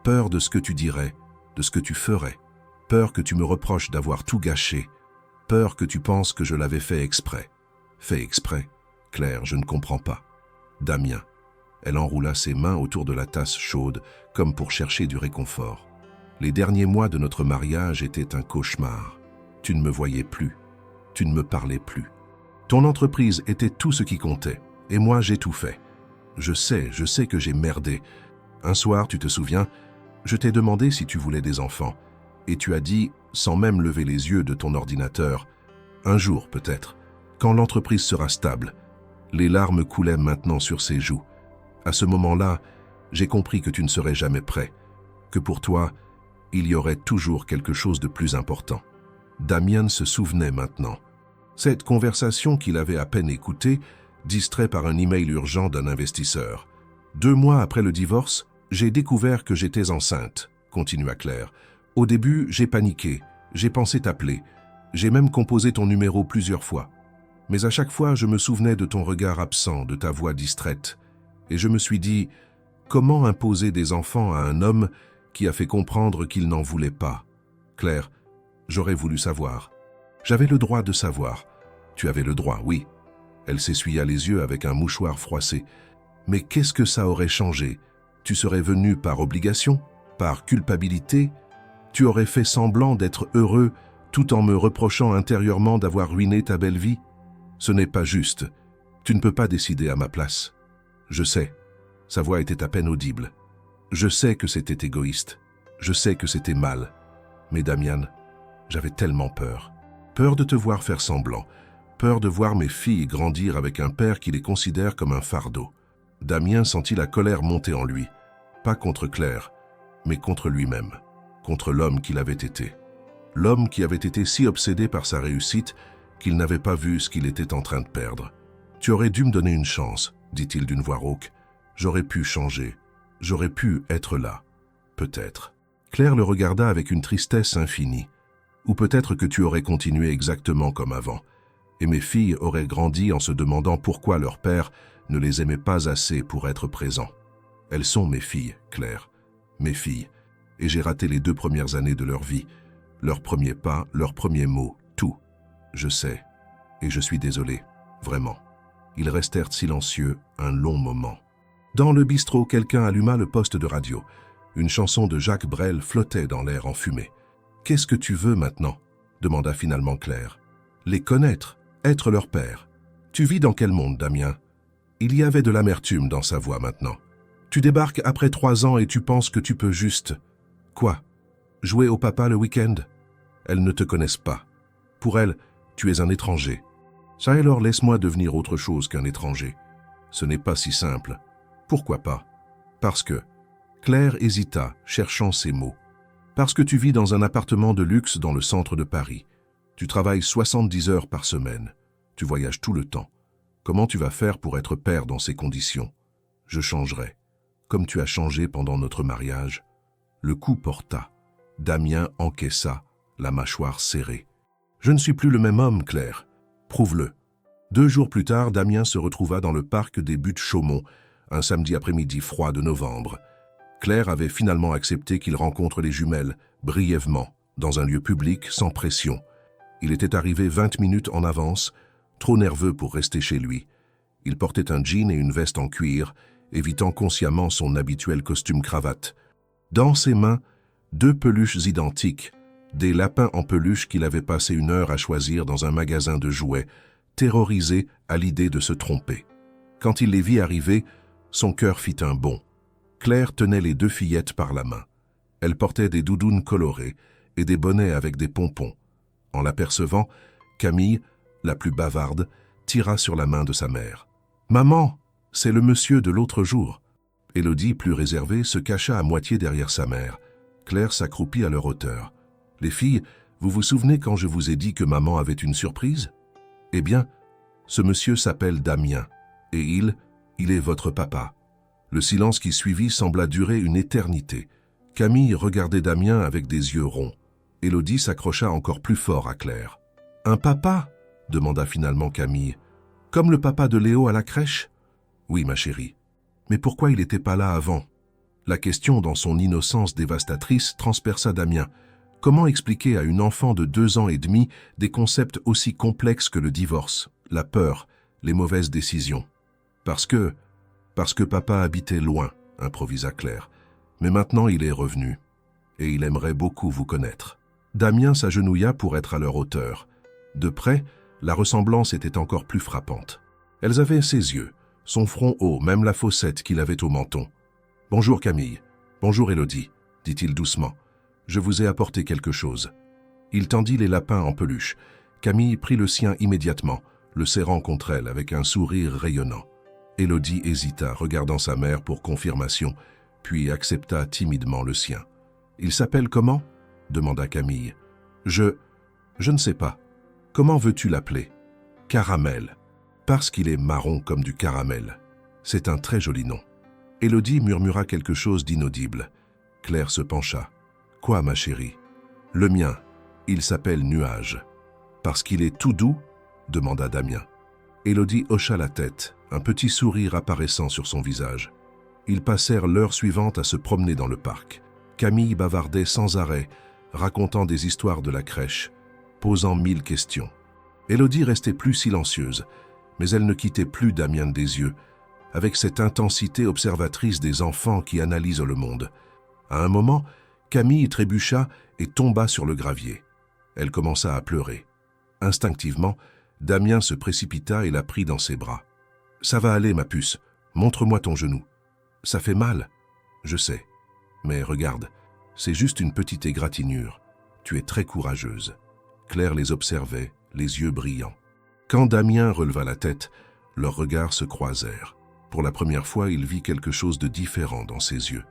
A: Peur de ce que tu dirais, de ce que tu ferais. Peur que tu me reproches d'avoir tout gâché. Peur que tu penses que je l'avais fait exprès. Fait exprès? Claire, je ne comprends pas. Damien. Elle enroula ses mains autour de la tasse chaude, comme pour chercher du réconfort. Les derniers mois de notre mariage étaient un cauchemar. Tu ne me voyais plus. Tu ne me parlais plus. Ton entreprise était tout ce qui comptait, et moi j'ai tout fait. Je sais que j'ai merdé. Un soir, tu te souviens, je t'ai demandé si tu voulais des enfants, et tu as dit, sans même lever les yeux de ton ordinateur, « Un jour peut-être, quand l'entreprise sera stable. » Les larmes coulaient maintenant sur ses joues. À ce moment-là, j'ai compris que tu ne serais jamais prêt, que pour toi, il y aurait toujours quelque chose de plus important. Damien se souvenait maintenant. Cette conversation qu'il avait à peine écoutée, distrait par un email urgent d'un investisseur. 2 mois après le divorce, j'ai découvert que j'étais enceinte, continua Claire. Au début, j'ai paniqué, j'ai pensé t'appeler, j'ai même composé ton numéro plusieurs fois. Mais à chaque fois, je me souvenais de ton regard absent, de ta voix distraite. Et je me suis dit, comment imposer des enfants à un homme qui a fait comprendre qu'il n'en voulait pas? Claire, j'aurais voulu savoir. J'avais le droit de savoir. Tu avais le droit, oui. Elle s'essuya les yeux avec un mouchoir froissé. Mais qu'est-ce que ça aurait changé? Tu serais venu par obligation? Par culpabilité? Tu aurais fait semblant d'être heureux tout en me reprochant intérieurement d'avoir ruiné ta belle vie? Ce n'est pas juste. Tu ne peux pas décider à ma place. Je sais. Sa voix était à peine audible. Je sais que c'était égoïste. Je sais que c'était mal. Mais Damian, j'avais tellement peur. Peur de te voir faire semblant. Peur de voir mes filles grandir avec un père qui les considère comme un fardeau. Damien sentit la colère monter en lui. Pas contre Claire, mais contre lui-même. Contre l'homme qu'il avait été. L'homme qui avait été si obsédé par sa réussite qu'il n'avait pas vu ce qu'il était en train de perdre. « Tu aurais dû me donner une chance, dit-il d'une voix rauque. J'aurais pu changer. J'aurais pu être là. Peut-être. » Claire le regarda avec une tristesse infinie. Ou peut-être que tu aurais continué exactement comme avant. Et mes filles auraient grandi en se demandant pourquoi leur père ne les aimait pas assez pour être présent. Elles sont mes filles, Claire. Mes filles. Et j'ai raté les 2 premières années de leur vie. Leurs premiers pas, leurs premiers mots, tout. Je sais. Et je suis désolé. Vraiment. Ils restèrent silencieux un long moment. Dans le bistrot, quelqu'un alluma le poste de radio. Une chanson de Jacques Brel flottait dans l'air enfumé. « Qu'est-ce que tu veux maintenant ?» demanda finalement Claire. « Les connaître, être leur père. Tu vis dans quel monde, Damien ?» Il y avait de l'amertume dans sa voix maintenant. « Tu débarques après 3 ans et tu penses que tu peux juste... » Quoi? Jouer au papa le week-end? Elles ne te connaissent pas. Pour elles, tu es un étranger. Ça alors laisse-moi devenir autre chose qu'un étranger. Ce n'est pas si simple. Pourquoi pas? Parce que... Claire hésita, cherchant ses mots. Parce que tu vis dans un appartement de luxe dans le centre de Paris. Tu travailles 70 heures par semaine. Tu voyages tout le temps. Comment tu vas faire pour être père dans ces conditions? Je changerai. Comme tu as changé pendant notre mariage. Le coup porta. Damien encaissa, la mâchoire serrée. Je ne suis plus le même homme, Claire. Prouve-le. 2 jours plus tard, Damien se retrouva dans le parc des Buttes-Chaumont, un samedi après-midi froid de novembre. Claire avait finalement accepté qu'il rencontre les jumelles, brièvement, dans un lieu public, sans pression. Il était arrivé 20 minutes en avance, trop nerveux pour rester chez lui. Il portait un jean et une veste en cuir, évitant consciemment son habituel costume-cravate. Dans ses mains, 2 peluches identiques, des lapins en peluche qu'il avait passé 1 heure à choisir dans un magasin de jouets, terrorisé à l'idée de se tromper. Quand il les vit arriver, son cœur fit un bond. Claire tenait les 2 fillettes par la main. Elles portaient des doudounes colorées et des bonnets avec des pompons. En l'apercevant, Camille, la plus bavarde, tira sur la main de sa mère. « Maman, c'est le monsieur de l'autre jour. » Élodie, plus réservée, se cacha à moitié derrière sa mère. Claire s'accroupit à leur hauteur. « Les filles, vous vous souvenez quand je vous ai dit que maman avait une surprise? Eh bien, ce monsieur s'appelle Damien, et il est votre papa. » Le silence qui suivit sembla durer une éternité. Camille regardait Damien avec des yeux ronds. Élodie s'accrocha encore plus fort à Claire. « Un papa ?» demanda finalement Camille. « Comme le papa de Léo à la crèche ?»« Oui, ma chérie. Mais pourquoi il n'était pas là avant ?» La question, dans son innocence dévastatrice, transperça Damien. Comment expliquer à une enfant de 2 ans et demi des concepts aussi complexes que le divorce, la peur, les mauvaises décisions? Parce que papa habitait loin, improvisa Claire. Mais maintenant il est revenu. Et il aimerait beaucoup vous connaître. Damien s'agenouilla pour être à leur hauteur. De près, la ressemblance était encore plus frappante. Elles avaient ses yeux, son front haut, même la fossette qu'il avait au menton. « Bonjour Camille. Bonjour Élodie, dit-il doucement. Je vous ai apporté quelque chose. » Il tendit les lapins en peluche. Camille prit le sien immédiatement, le serrant contre elle avec un sourire rayonnant. Élodie hésita, regardant sa mère pour confirmation, puis accepta timidement le sien. « Il s'appelle comment ?» demanda Camille. « Je ne sais pas. Comment veux-tu l'appeler ?»« Caramel. Parce qu'il est marron comme du caramel. C'est un très joli nom. » Élodie murmura quelque chose d'inaudible. Claire se pencha. « Quoi, ma chérie ?»« Le mien. Il s'appelle Nuage. »« Parce qu'il est tout doux ?» demanda Damien. Élodie hocha la tête, un petit sourire apparaissant sur son visage. Ils passèrent l'heure suivante à se promener dans le parc. Camille bavardait sans arrêt, racontant des histoires de la crèche. posant 1000 questions. Élodie restait plus silencieuse, mais elle ne quittait plus Damien des yeux, avec cette intensité observatrice des enfants qui analysent le monde. À un moment, Camille trébucha et tomba sur le gravier. Elle commença à pleurer. Instinctivement, Damien se précipita et la prit dans ses bras. « Ça va aller, ma puce. Montre-moi ton genou. Ça fait mal. Je sais. Mais regarde, c'est juste une petite égratignure. Tu es très courageuse. » Claire les observait, les yeux brillants. Quand Damien releva la tête, leurs regards se croisèrent. Pour la première fois, il vit quelque chose de différent dans ses yeux.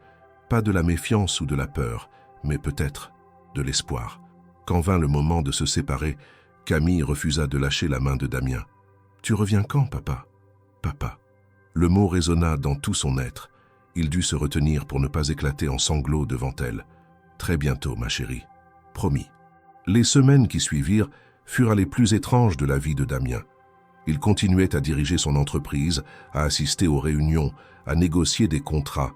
A: Pas de la méfiance ou de la peur, mais peut-être de l'espoir. Quand vint le moment de se séparer, Camille refusa de lâcher la main de Damien. « Tu reviens quand, papa ?»« Papa. » Le mot résonna dans tout son être. Il dut se retenir pour ne pas éclater en sanglots devant elle. « Très bientôt, ma chérie. Promis. » Les semaines qui suivirent furent les plus étranges de la vie de Damien. Il continuait à diriger son entreprise, à assister aux réunions, à négocier des contrats.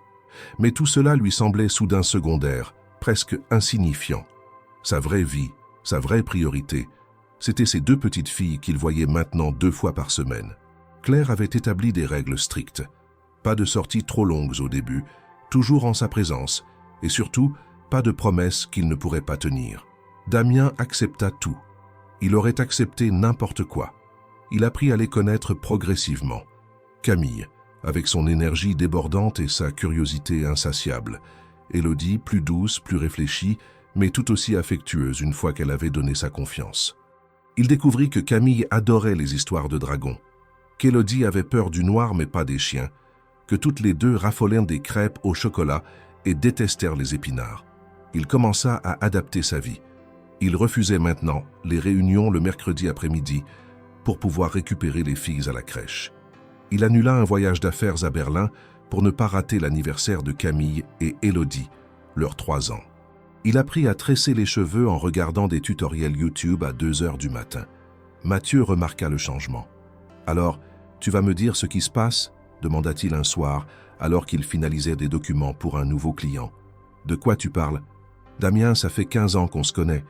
A: Mais tout cela lui semblait soudain secondaire, presque insignifiant. Sa vraie vie, sa vraie priorité, c'étaient ces 2 petites filles qu'il voyait maintenant 2 fois par semaine. Claire avait établi des règles strictes. Pas de sorties trop longues au début, toujours en sa présence, et surtout, pas de promesses qu'il ne pourrait pas tenir. Damien accepta tout. Il aurait accepté n'importe quoi. Il apprit à les connaître progressivement. Camille, avec son énergie débordante et sa curiosité insatiable. Élodie, plus douce, plus réfléchie, mais tout aussi affectueuse une fois qu'elle avait donné sa confiance. Il découvrit que Camille adorait les histoires de dragons, qu'Élodie avait peur du noir mais pas des chiens, que toutes les 2 raffolèrent des crêpes au chocolat et détestèrent les épinards. Il commença à adapter sa vie. Il refusait maintenant les réunions le mercredi après-midi pour pouvoir récupérer les filles à la crèche. Il annula un voyage d'affaires à Berlin pour ne pas rater l'anniversaire de Camille et Élodie, leurs 3 ans. Il apprit à tresser les cheveux en regardant des tutoriels YouTube à 2 heures du matin. Mathieu remarqua le changement. « Alors, tu vas me dire ce qui se passe ?» demanda-t-il un soir, alors qu'il finalisait des documents pour un nouveau client. « De quoi tu parles ?»« Damien, ça fait 15 ans qu'on se connaît.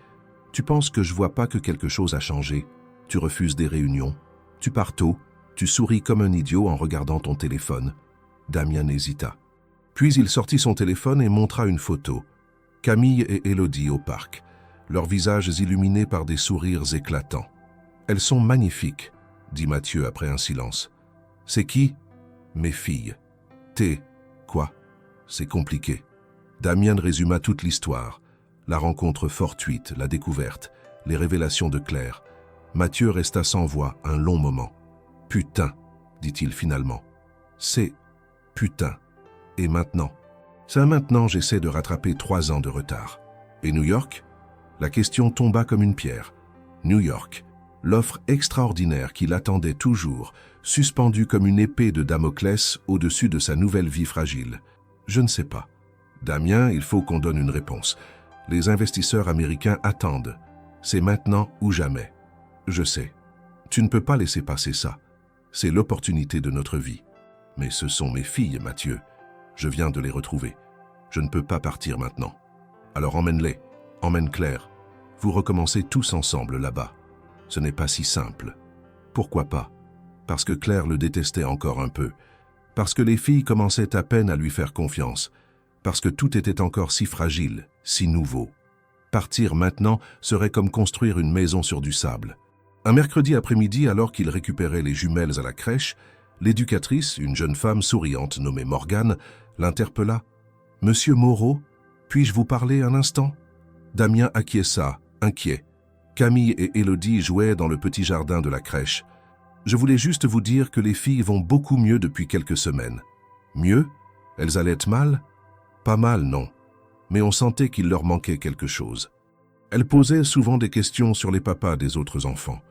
A: Tu penses que je vois pas que quelque chose a changé? Tu refuses des réunions, tu pars tôt, tu souris comme un idiot en regardant ton téléphone. » Damien hésita. Puis il sortit son téléphone et montra une photo. Camille et Élodie au parc, leurs visages illuminés par des sourires éclatants. « Elles sont magnifiques, » dit Mathieu après un silence. « C'est qui ?»« Mes filles. »« Quoi ?» C'est compliqué. Damien résuma toute l'histoire. La rencontre fortuite, la découverte, les révélations de Claire. Mathieu resta sans voix un long moment. « Putain !» dit-il finalement. « C'est putain. Et maintenant ?» « Ça maintenant, j'essaie de rattraper 3 ans de retard. » « Et New York ?» La question tomba comme une pierre. New York, l'offre extraordinaire qui l'attendait toujours, suspendue comme une épée de Damoclès au-dessus de sa nouvelle vie fragile. « Je ne sais pas. »« Damien, il faut qu'on donne une réponse. Les investisseurs américains attendent. C'est maintenant ou jamais. »« Je sais. Tu ne peux pas laisser passer ça. C'est l'opportunité de notre vie. Mais ce sont mes filles, Mathieu. Je viens de les retrouver. Je ne peux pas partir maintenant. Alors emmène-les. Emmène Claire. Vous recommencez tous ensemble là-bas. Ce n'est pas si simple. Pourquoi pas? Parce que Claire le détestait encore un peu. Parce que les filles commençaient à peine à lui faire confiance. Parce que tout était encore si fragile, si nouveau. Partir maintenant serait comme construire une maison sur du sable. Un mercredi après-midi, alors qu'il récupérait les jumelles à la crèche, l'éducatrice, une jeune femme souriante nommée Morgane, l'interpella. « Monsieur Moreau, puis-je vous parler un instant ?» Damien acquiesça, inquiet. Camille et Élodie jouaient dans le petit jardin de la crèche. « Je voulais juste vous dire que les filles vont beaucoup mieux depuis quelques semaines. »« Mieux? Elles allaient mal ?»« Pas mal, non. Mais on sentait qu'il leur manquait quelque chose. » Elle posait souvent des questions sur les papas des autres enfants.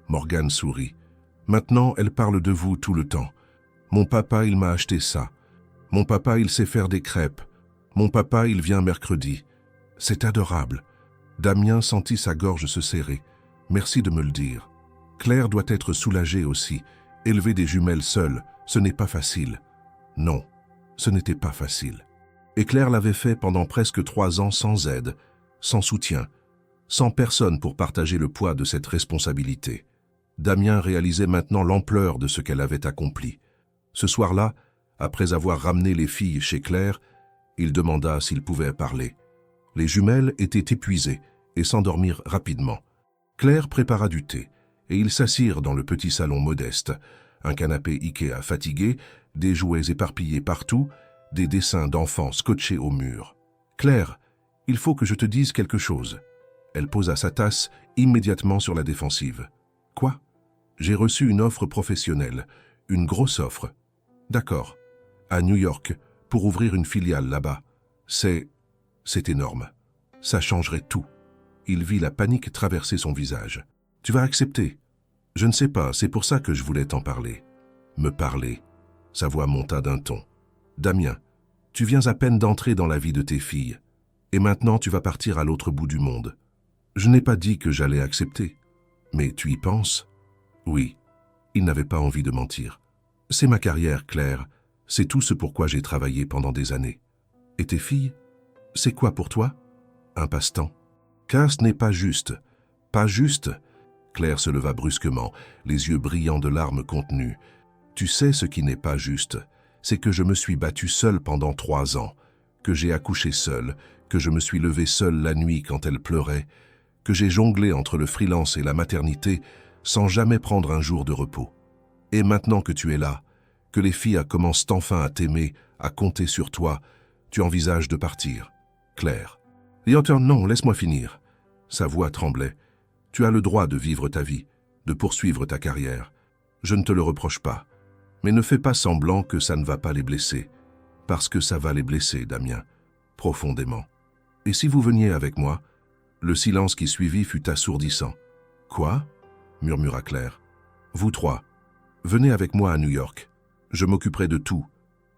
A: Morgane sourit. « Maintenant, elle parle de vous tout le temps. Mon papa, il m'a acheté ça. Mon papa, il sait faire des crêpes. Mon papa, il vient mercredi. C'est adorable. » Damien sentit sa gorge se serrer. « Merci de me le dire. Claire doit être soulagée aussi. Élever des jumelles seule, ce n'est pas facile. » Non, ce n'était pas facile. Et Claire l'avait fait pendant presque 3 ans sans aide, sans soutien. sans personne pour partager le poids de cette responsabilité. Damien réalisait maintenant l'ampleur de ce qu'elle avait accompli. Ce soir-là, après avoir ramené les filles chez Claire, il demanda s'il pouvait parler. Les jumelles étaient épuisées et s'endormirent rapidement. Claire prépara du thé, et ils s'assirent dans le petit salon modeste, un canapé Ikea fatigué, des jouets éparpillés partout, des dessins d'enfants scotchés au mur. « Claire, il faut que je te dise quelque chose. » Elle posa sa tasse immédiatement sur la défensive. « Quoi ? J'ai reçu une offre professionnelle, une grosse offre. D'accord. À New York, pour ouvrir une filiale là-bas. C'est énorme. Ça changerait tout. » Il vit la panique traverser son visage. « Tu vas accepter ? » ?»« Je ne sais pas, c'est pour ça que je voulais t'en parler. » « Me parler. » Sa voix monta d'un ton. « Damien, tu viens à peine d'entrer dans la vie de tes filles. Et maintenant tu vas partir à l'autre bout du monde. Je n'ai pas dit que j'allais accepter. Mais tu y penses ? » Oui. Il n'avait pas envie de mentir. « C'est ma carrière, Claire. C'est tout ce pourquoi j'ai travaillé pendant des années. Et tes filles ? C'est quoi pour toi ? Un passe-temps ? Car ce n'est pas juste. Pas juste ?» Claire se leva brusquement, les yeux brillants de larmes contenues. « Tu sais ce qui n'est pas juste, c'est que je me suis battue seule pendant 3 ans, que j'ai accouché seule, que je me suis levée seule la nuit quand elle pleurait, que j'ai jonglé entre le freelance et la maternité sans jamais prendre un jour de repos. Et maintenant que tu es là, que les filles commencent enfin à t'aimer, à compter sur toi, tu envisages de partir. Claire. »« Lieutenant, non, laisse-moi finir. » Sa voix tremblait. « Tu as le droit de vivre ta vie, de poursuivre ta carrière. Je ne te le reproche pas. Mais ne fais pas semblant que ça ne va pas les blesser. Parce que ça va les blesser, Damien, profondément. Et si vous veniez avec moi ?» Le silence qui suivit fut assourdissant. « Quoi ?» murmura Claire. « Vous 3, venez avec moi à New York. Je m'occuperai de tout.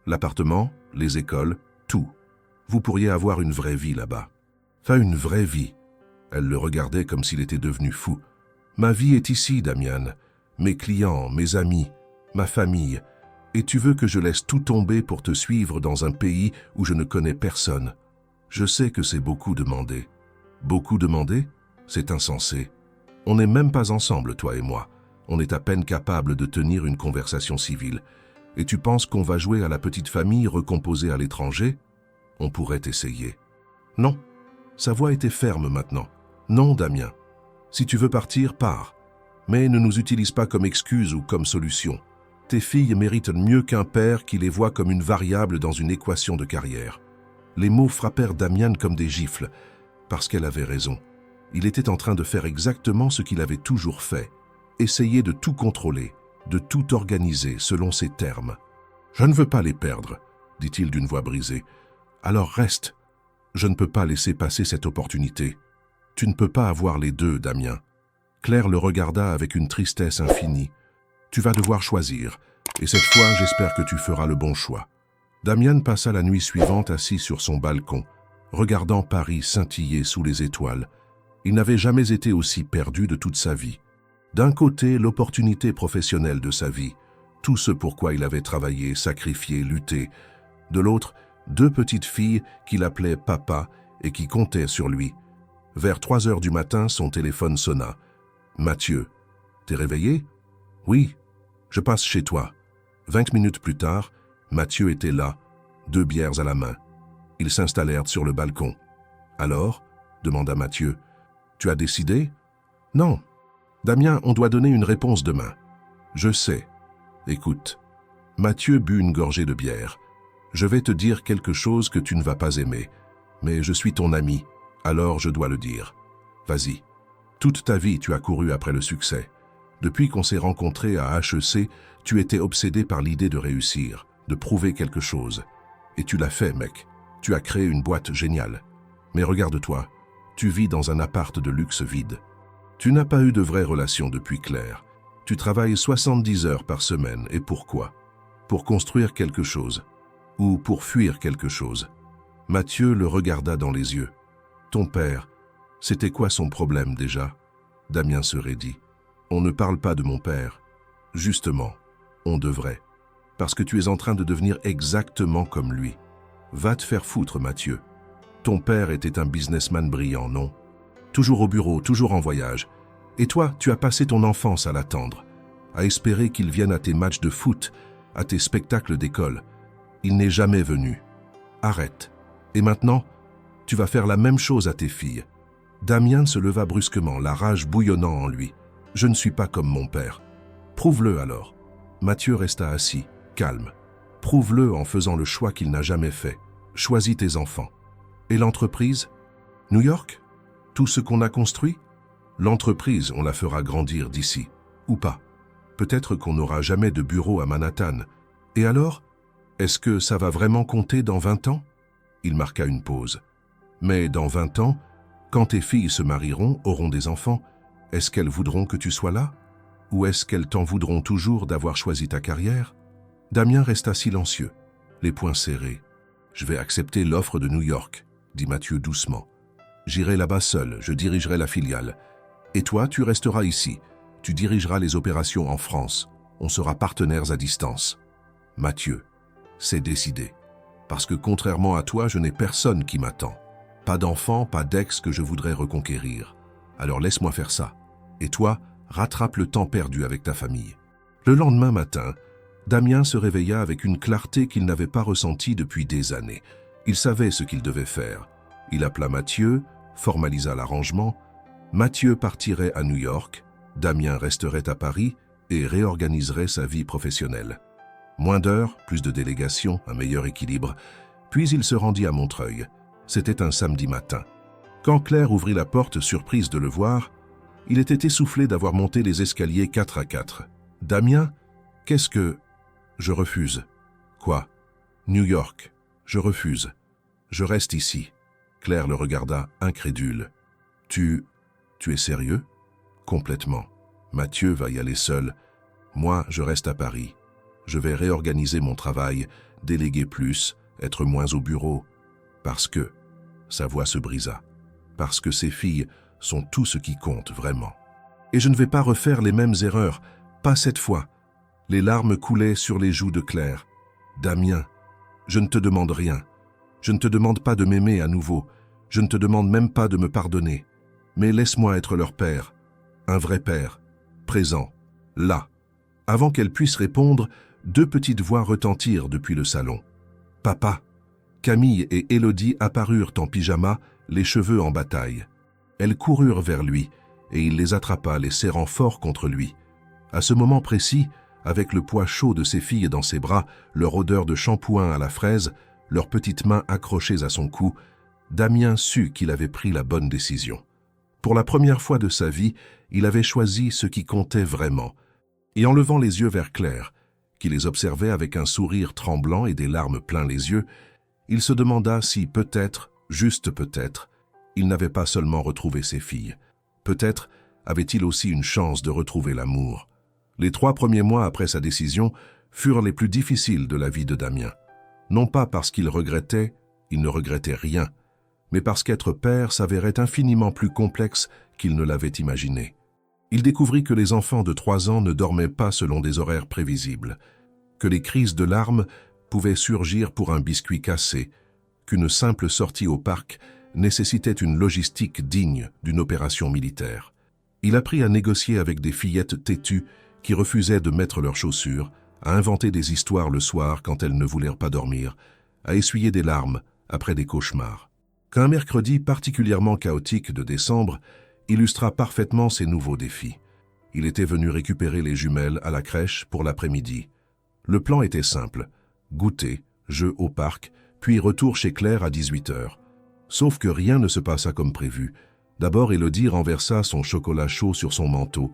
A: L'appartement, les écoles, tout. Vous pourriez avoir une vraie vie là-bas. »« Enfin, une vraie vie. » Elle le regardait comme s'il était devenu fou. « Ma vie est ici, Damien. Mes clients, mes amis, ma famille. Et tu veux que je laisse tout tomber pour te suivre dans un pays où je ne connais personne. Je sais que c'est beaucoup demandé. » « Beaucoup demandé ? C'est insensé. On n'est même pas ensemble, toi et moi. On est à peine capable de tenir une conversation civile. Et tu penses qu'on va jouer à la petite famille recomposée à l'étranger ? On pourrait essayer. » « Non. » Sa voix était ferme maintenant. « Non, Damien. Si tu veux partir, pars. Mais ne nous utilise pas comme excuse ou comme solution. Tes filles méritent mieux qu'un père qui les voit comme une variable dans une équation de carrière. » Les mots frappèrent Damien comme des gifles, parce qu'elle avait raison. Il était en train de faire exactement ce qu'il avait toujours fait, essayer de tout contrôler, de tout organiser selon ses termes. « Je ne veux pas les perdre, » dit-il d'une voix brisée. « Alors reste. Je ne peux pas laisser passer cette opportunité. Tu ne peux pas avoir les deux, Damien. » Claire le regarda avec une tristesse infinie. « Tu vas devoir choisir, et cette fois, j'espère que tu feras le bon choix. » Damien passa la nuit suivante assis sur son balcon, regardant Paris scintiller sous les étoiles. Il n'avait jamais été aussi perdu de toute sa vie. D'un côté, l'opportunité professionnelle de sa vie, tout ce pourquoi il avait travaillé, sacrifié, lutté. De l'autre, 2 petites filles qu'il appelait papa et qui comptaient sur lui. Vers 3 heures du matin, son téléphone sonna. « Mathieu, t'es réveillé ? » « Oui, je passe chez toi. » 20 minutes plus tard, Mathieu était là, 2 bières à la main. Ils s'installèrent sur le balcon. « Alors ?» demanda Mathieu. « Tu as décidé ?»« Non. Damien, on doit donner une réponse demain. »« Je sais. Écoute. » Mathieu but une gorgée de bière. « Je vais te dire quelque chose que tu ne vas pas aimer. Mais je suis ton ami, alors je dois le dire. Vas-y. Toute ta vie, tu as couru après le succès. Depuis qu'on s'est rencontrés à HEC, tu étais obsédé par l'idée de réussir, de prouver quelque chose. Et tu l'as fait, mec. Tu as créé une boîte géniale. Mais regarde-toi, tu vis dans un appart de luxe vide. Tu n'as pas eu de vraie relation depuis Claire. Tu travailles 70 heures par semaine. Et pourquoi ? Pour construire quelque chose. Ou pour fuir quelque chose. Mathieu le regarda dans les yeux. Ton père, c'était quoi son problème déjà ? Damien se raidit. On ne parle pas de mon père. Justement, on devrait. Parce que tu es en train de devenir exactement comme lui. Va te faire foutre, Mathieu. Ton père était un businessman brillant, non ? toujours au bureau, toujours en voyage. Et toi, tu as passé ton enfance à l'attendre, à espérer qu'il vienne à tes matchs de foot, à tes spectacles d'école. Il n'est jamais venu. Arrête. Et maintenant, tu vas faire la même chose à tes filles. Damien se leva brusquement, la rage bouillonnant en lui. Je ne suis pas comme mon père. Prouve-le alors. Mathieu resta assis, calme. Prouve-le en faisant le choix qu'il n'a jamais fait. Choisis tes enfants. Et l'entreprise? New York? Tout ce qu'on a construit? L'entreprise, on la fera grandir d'ici. Ou pas. Peut-être qu'on n'aura jamais de bureau à Manhattan. Et alors? Est-ce que ça va vraiment compter dans 20 ans? Il marqua une pause. Mais dans 20 ans, quand tes filles se marieront, auront des enfants, est-ce qu'elles voudront que tu sois là? Ou est-ce qu'elles t'en voudront toujours d'avoir choisi ta carrière? Damien resta silencieux, les poings serrés. Je vais accepter l'offre de New York, dit Mathieu doucement. J'irai là-bas seul, je dirigerai la filiale. Et toi, tu resteras ici. Tu dirigeras les opérations en France. On sera partenaires à distance. Mathieu, c'est décidé. Parce que contrairement à toi, je n'ai personne qui m'attend. Pas d'enfant, pas d'ex que je voudrais reconquérir. Alors laisse-moi faire ça. Et toi, rattrape le temps perdu avec ta famille. Le lendemain matin, Damien se réveilla avec une clarté qu'il n'avait pas ressentie depuis des années. Il savait ce qu'il devait faire. Il appela Mathieu, formalisa l'arrangement. Mathieu partirait à New York, Damien resterait à Paris et réorganiserait sa vie professionnelle. Moins d'heures, plus de délégations, un meilleur équilibre. Puis il se rendit à Montreuil. C'était un samedi matin. Quand Claire ouvrit la porte, surprise de le voir, il était essoufflé d'avoir monté les escaliers 4 à 4. « Damien, qu'est-ce que… » « Je refuse. »« Quoi ?»« New York. Je refuse. Je reste ici. » Claire le regarda, incrédule. « Tu es sérieux ?»« Complètement. Mathieu va y aller seul. Moi, je reste à Paris. Je vais réorganiser mon travail, déléguer plus, être moins au bureau. Parce que… » Sa voix se brisa. « Parce que ces filles sont tout ce qui compte vraiment. Et je ne vais pas refaire les mêmes erreurs, pas cette fois. » Les larmes coulaient sur les joues de Claire. « Damien, je ne te demande rien. Je ne te demande pas de m'aimer à nouveau. Je ne te demande même pas de me pardonner. Mais laisse-moi être leur père. Un vrai père. Présent. Là. » Avant qu'elle puisse répondre, 2 petites voix retentirent depuis le salon. « Papa !» Camille et Élodie apparurent en pyjama, les cheveux en bataille. Elles coururent vers lui, et il les attrapa, les serrant fort contre lui. À ce moment précis, avec le poids chaud de ses filles dans ses bras, leur odeur de shampoing à la fraise, leurs petites mains accrochées à son cou, Damien sut qu'il avait pris la bonne décision. Pour la première fois de sa vie, il avait choisi ce qui comptait vraiment. Et en levant les yeux vers Claire, qui les observait avec un sourire tremblant et des larmes plein les yeux, il se demanda si peut-être, juste peut-être, il n'avait pas seulement retrouvé ses filles. Peut-être avait-il aussi une chance de retrouver l'amour. Les 3 premiers mois après sa décision furent les plus difficiles de la vie de Damien. Non pas parce qu'il regrettait, il ne regrettait rien, mais parce qu'être père s'avérait infiniment plus complexe qu'il ne l'avait imaginé. Il découvrit que les enfants de 3 ans ne dormaient pas selon des horaires prévisibles, que les crises de larmes pouvaient surgir pour un biscuit cassé, qu'une simple sortie au parc nécessitait une logistique digne d'une opération militaire. Il apprit à négocier avec des fillettes têtues qui refusaient de mettre leurs chaussures, à inventer des histoires le soir quand elles ne voulaient pas dormir, à essuyer des larmes après des cauchemars. Qu'un mercredi particulièrement chaotique de décembre illustra parfaitement ces nouveaux défis. Il était venu récupérer les jumelles à la crèche pour l'après-midi. Le plan était simple, goûter, jeu au parc, puis retour chez Claire à 18h. Sauf que rien ne se passa comme prévu. D'abord, Élodie renversa son chocolat chaud sur son manteau,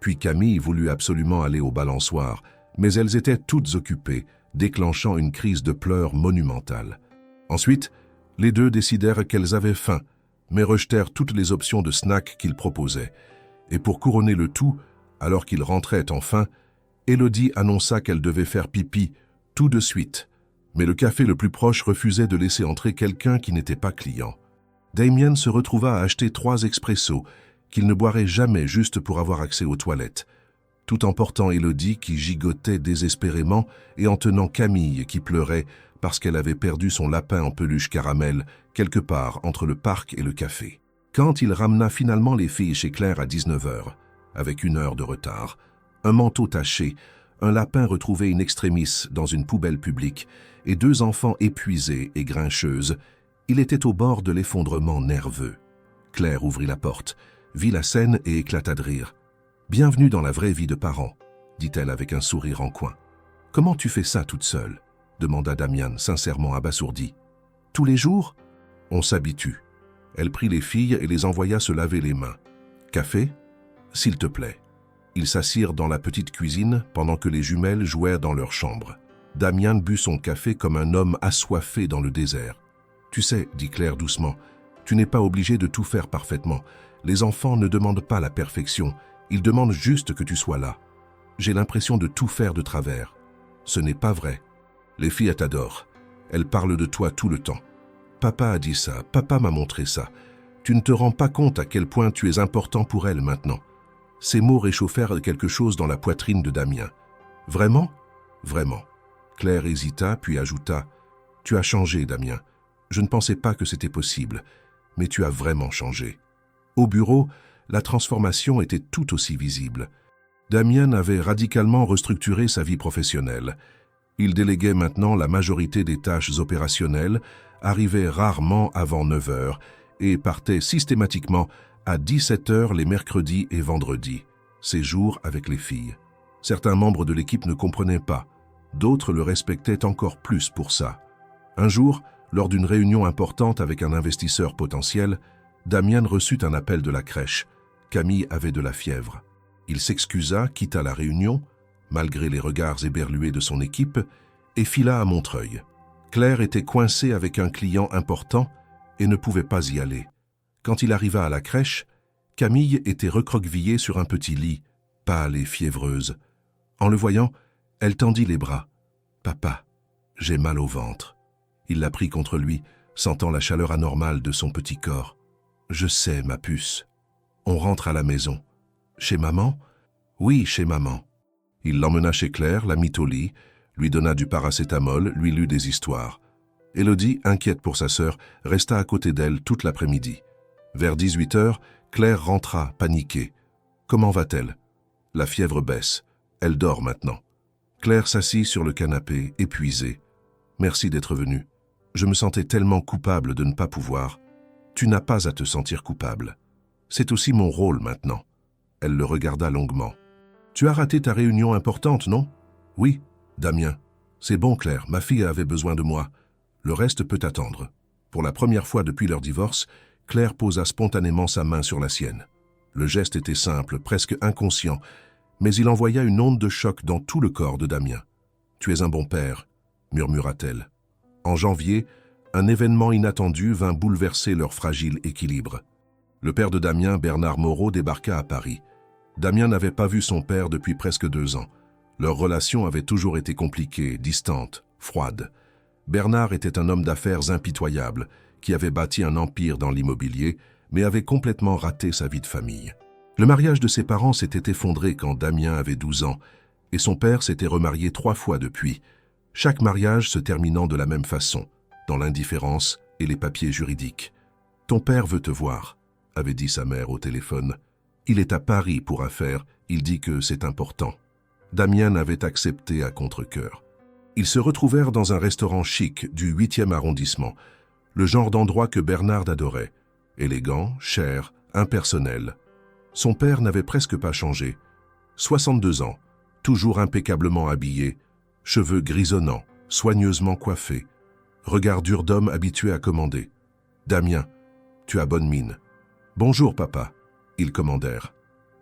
A: puis Camille voulut absolument aller au balançoire, mais elles étaient toutes occupées, déclenchant une crise de pleurs monumentale. Ensuite, les 2 décidèrent qu'elles avaient faim, mais rejetèrent toutes les options de snacks qu'ils proposaient. Et pour couronner le tout, alors qu'ils rentraient enfin, Élodie annonça qu'elle devait faire pipi tout de suite. Mais le café le plus proche refusait de laisser entrer quelqu'un qui n'était pas client. Damien se retrouva à acheter 3 expressos qu'il ne boirait jamais juste pour avoir accès aux toilettes, tout en portant Élodie qui gigotait désespérément et en tenant Camille qui pleurait parce qu'elle avait perdu son lapin en peluche caramel quelque part entre le parc et le café. Quand il ramena finalement les filles chez Claire à 19 heures, avec 1 heure de retard, un manteau taché, un lapin retrouvé in extremis dans une poubelle publique et 2 enfants épuisés et grincheuses, il était au bord de l'effondrement nerveux. Claire ouvrit la porte, vit la scène et éclata de rire. « Bienvenue dans la vraie vie de parents », dit-elle avec un sourire en coin. « Comment tu fais ça toute seule ?» demanda Damian, sincèrement abasourdi. « Tous les jours ?» On s'habitue. Elle prit les filles et les envoya se laver les mains. « Café ?»« S'il te plaît. » Ils s'assirent dans la petite cuisine pendant que les jumelles jouèrent dans leur chambre. Damian but son café comme un homme assoiffé dans le désert. « Tu sais, dit Claire doucement, tu n'es pas obligé de tout faire parfaitement. Les enfants ne demandent pas la perfection, ils demandent juste que tu sois là. J'ai l'impression de tout faire de travers. Ce n'est pas vrai. Les filles t'adorent. Elles parlent de toi tout le temps. Papa a dit ça, papa m'a montré ça. Tu ne te rends pas compte à quel point tu es important pour elles maintenant. » Ces mots réchauffèrent quelque chose dans la poitrine de Damien. « Vraiment ? Vraiment. » Claire hésita, puis ajouta « Tu as changé, Damien. Je ne pensais pas que c'était possible, mais tu as vraiment changé. » Au bureau, la transformation était tout aussi visible. Damien avait radicalement restructuré sa vie professionnelle. Il déléguait maintenant la majorité des tâches opérationnelles, arrivait rarement avant 9 heures et partait systématiquement à 17 heures les mercredis et vendredis, ses jours avec les filles. Certains membres de l'équipe ne comprenaient pas, d'autres le respectaient encore plus pour ça. Un jour, lors d'une réunion importante avec un investisseur potentiel, Damien reçut un appel de la crèche. Camille avait de la fièvre. Il s'excusa, quitta la réunion, malgré les regards éberlués de son équipe, et fila à Montreuil. Claire était coincée avec un client important et ne pouvait pas y aller. Quand il arriva à la crèche, Camille était recroquevillée sur un petit lit, pâle et fiévreuse. En le voyant, elle tendit les bras. « Papa, j'ai mal au ventre. » Il la prit contre lui, sentant la chaleur anormale de son petit corps. « Je sais, ma puce. On rentre à la maison. »« Chez maman ?»« Oui, chez maman. » Il l'emmena chez Claire, la mit au lit, lui donna du paracétamol, lui lut des histoires. Élodie, inquiète pour sa sœur, resta à côté d'elle toute l'après-midi. Vers 18 heures, Claire rentra, paniquée. « Comment va-t-elle » ? « La fièvre baisse. Elle dort maintenant. » Claire s'assit sur le canapé, épuisée. « Merci d'être venue. Je me sentais tellement coupable de ne pas pouvoir. »« Tu n'as pas à te sentir coupable. C'est aussi mon rôle maintenant. » Elle le regarda longuement. « Tu as raté ta réunion importante, non ?»« Oui, Damien. C'est bon, Claire, ma fille avait besoin de moi. Le reste peut attendre. » Pour la première fois depuis leur divorce, Claire posa spontanément sa main sur la sienne. Le geste était simple, presque inconscient, mais il envoya une onde de choc dans tout le corps de Damien. « Tu es un bon père, » murmura-t-elle. En janvier, un événement inattendu vint bouleverser leur fragile équilibre. Le père de Damien, Bernard Moreau, débarqua à Paris. Damien n'avait pas vu son père depuis presque 2 ans. Leur relation avait toujours été compliquée, distante, froide. Bernard était un homme d'affaires impitoyable, qui avait bâti un empire dans l'immobilier, mais avait complètement raté sa vie de famille. Le mariage de ses parents s'était effondré quand Damien avait 12 ans, et son père s'était remarié 3 fois depuis, chaque mariage se terminant de la même façon, dans l'indifférence et les papiers juridiques. « Ton père veut te voir », avait dit sa mère au téléphone. « Il est à Paris pour affaires, il dit que c'est important. » Damien avait accepté à contre-cœur. Ils se retrouvèrent dans un restaurant chic du 8e arrondissement, le genre d'endroit que Bernard adorait. Élégant, cher, impersonnel. Son père n'avait presque pas changé. 62 ans, toujours impeccablement habillé, cheveux grisonnants, soigneusement coiffés, regard dur d'homme habitué à commander. « Damien, tu as bonne mine. »« Bonjour, papa. » Ils commandèrent.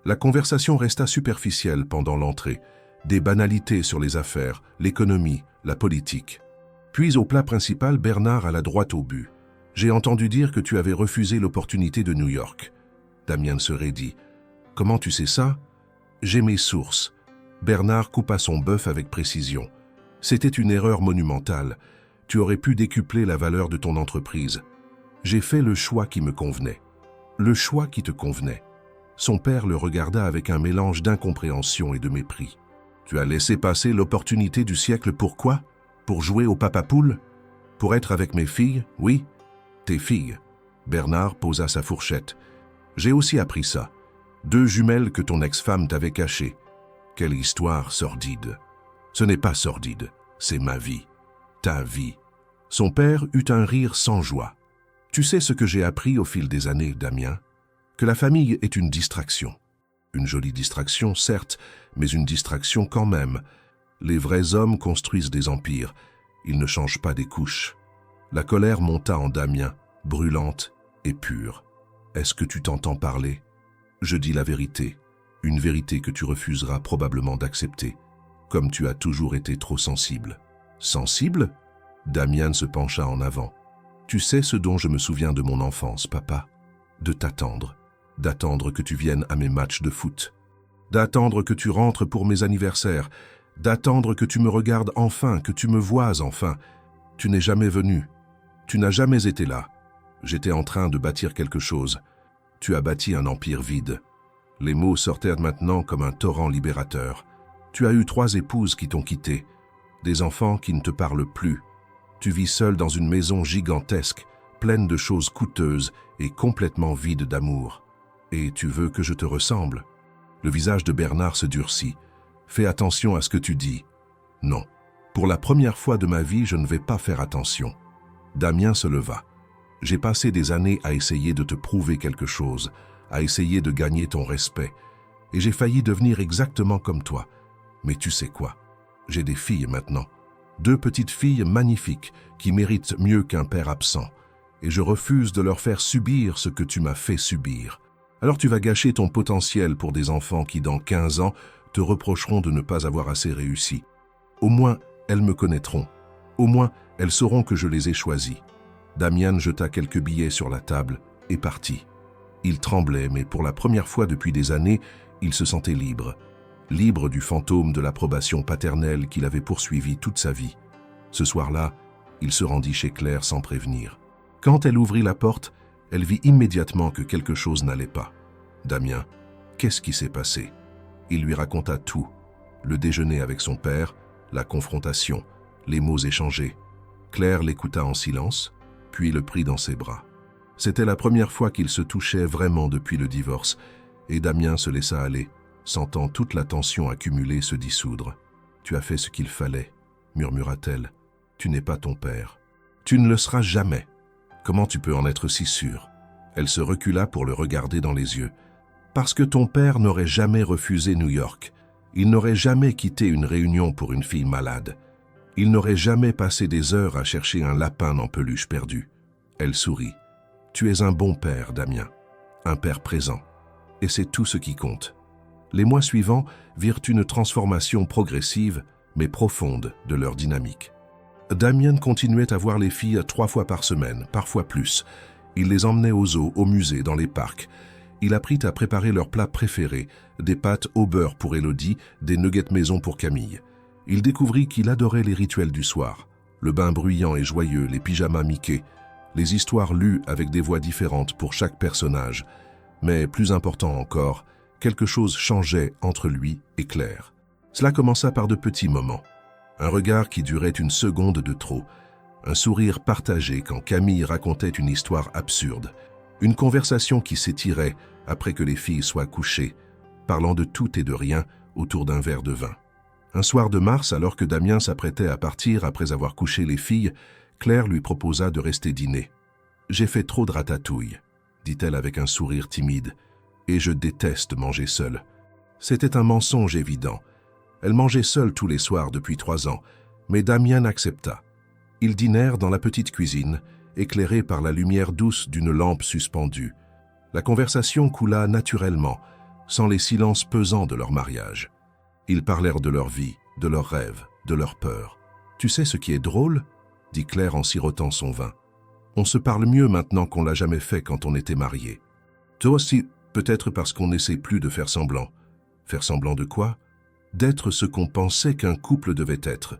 A: La conversation resta superficielle pendant l'entrée. Des banalités sur les affaires, l'économie, la politique. Puis au plat principal, Bernard alla droit au but. « J'ai entendu dire que tu avais refusé l'opportunité de New York. » Damien se raidit. « Comment tu sais ça ?»« J'ai mes sources. » Bernard coupa son bœuf avec précision. « C'était une erreur monumentale. Tu aurais pu décupler la valeur de ton entreprise. J'ai fait le choix qui me convenait. » « Le choix qui te convenait. » Son père le regarda avec un mélange d'incompréhension et de mépris. « Tu as laissé passer l'opportunité du siècle, pourquoi ? Pour jouer au papa poule ? Pour être avec mes filles, oui, tes filles. Bernard posa sa fourchette. J'ai aussi appris ça. 2 jumelles que ton ex-femme t'avait cachées. Quelle histoire sordide. Ce n'est pas sordide, c'est ma vie. Ta vie. Son père eut un rire sans joie. Tu sais ce que j'ai appris au fil des années, Damien? Que la famille est une distraction. Une jolie distraction, certes, mais une distraction quand même. Les vrais hommes construisent des empires. Ils ne changent pas des couches. La colère monta en Damien, brûlante et pure. Est-ce que tu t'entends parler? Je dis la vérité, une vérité que tu refuseras probablement d'accepter, comme tu as toujours été trop sensible. Sensible? Damien se pencha en avant. Tu sais ce dont je me souviens de mon enfance, papa? De t'attendre. D'attendre que tu viennes à mes matchs de foot. D'attendre que tu rentres pour mes anniversaires. D'attendre que tu me regardes enfin, que tu me voies enfin. Tu n'es jamais venu. Tu n'as jamais été là. J'étais en train de bâtir quelque chose. Tu as bâti un empire vide. Les mots sortaient maintenant comme un torrent libérateur. Tu as eu 3 épouses qui t'ont quitté. Des enfants qui ne te parlent plus. Tu vis seul dans une maison gigantesque, pleine de choses coûteuses et complètement vide d'amour. Et tu veux que je te ressemble? Le visage de Bernard se durcit. Fais attention à ce que tu dis. Non. Pour la première fois de ma vie, je ne vais pas faire attention. Damien se leva. J'ai passé des années à essayer de te prouver quelque chose, à essayer de gagner ton respect. Et j'ai failli devenir exactement comme toi. Mais tu sais quoi? J'ai des filles maintenant. 2 petites filles magnifiques qui méritent mieux qu'un père absent. Et je refuse de leur faire subir ce que tu m'as fait subir. Alors tu vas gâcher ton potentiel pour des enfants qui, dans 15 ans, te reprocheront de ne pas avoir assez réussi. Au moins, elles me connaîtront. Au moins, elles sauront que je les ai choisies. Damien jeta quelques billets sur la table et partit. Il tremblait, mais pour la première fois depuis des années, il se sentait libre. Libre du fantôme de l'approbation paternelle qu'il avait poursuivi toute sa vie. Ce soir-là, il se rendit chez Claire sans prévenir. Quand elle ouvrit la porte, elle vit immédiatement que quelque chose n'allait pas. Damien, qu'est-ce qui s'est passé? Il lui raconta tout. Le déjeuner avec son père, la confrontation, les mots échangés. Claire l'écouta en silence, puis le prit dans ses bras. C'était la première fois qu'ils se touchaient vraiment depuis le divorce, et Damien se laissa aller, sentant toute la tension accumulée se dissoudre. « Tu as fait ce qu'il fallait, » murmura-t-elle. « Tu n'es pas ton père. Tu ne le seras jamais. Comment tu peux en être si sûre ?» Elle se recula pour le regarder dans les yeux. « Parce que ton père n'aurait jamais refusé New York. Il n'aurait jamais quitté une réunion pour une fille malade. Il n'aurait jamais passé des heures à chercher un lapin en peluche perdu. » Elle sourit. « Tu es un bon père, Damien. Un père présent. Et c'est tout ce qui compte. » Les mois suivants virent une transformation progressive, mais profonde, de leur dynamique. Damien continuait à voir les filles 3 fois par semaine, parfois plus. Il les emmenait aux zoos, au musée, dans les parcs. Il apprit à préparer leurs plats préférés, des pâtes au beurre pour Élodie, des nuggets maison pour Camille. Il découvrit qu'il adorait les rituels du soir, le bain bruyant et joyeux, les pyjamas Mickey, les histoires lues avec des voix différentes pour chaque personnage. Mais plus important encore, quelque chose changeait entre lui et Claire. Cela commença par de petits moments. Un regard qui durait une seconde de trop. Un sourire partagé quand Camille racontait une histoire absurde. Une conversation qui s'étirait après que les filles soient couchées, parlant de tout et de rien autour d'un verre de vin. Un soir de mars, alors que Damien s'apprêtait à partir après avoir couché les filles, Claire lui proposa de rester dîner. « J'ai fait trop de ratatouille », dit-elle avec un sourire timide, « et je déteste manger seule. » C'était un mensonge évident. Elle mangeait seule tous les soirs depuis 3 ans, mais Damien accepta. Ils dînèrent dans la petite cuisine, éclairée par la lumière douce d'une lampe suspendue. La conversation coula naturellement, sans les silences pesants de leur mariage. Ils parlèrent de leur vie, de leurs rêves, de leurs peurs. « Tu sais ce qui est drôle ?» dit Claire en sirotant son vin. « On se parle mieux maintenant qu'on l'a jamais fait quand on était mariés. Toi aussi, peut-être parce qu'on n'essaie plus de faire semblant. » Faire semblant de quoi? D'être ce qu'on pensait qu'un couple devait être.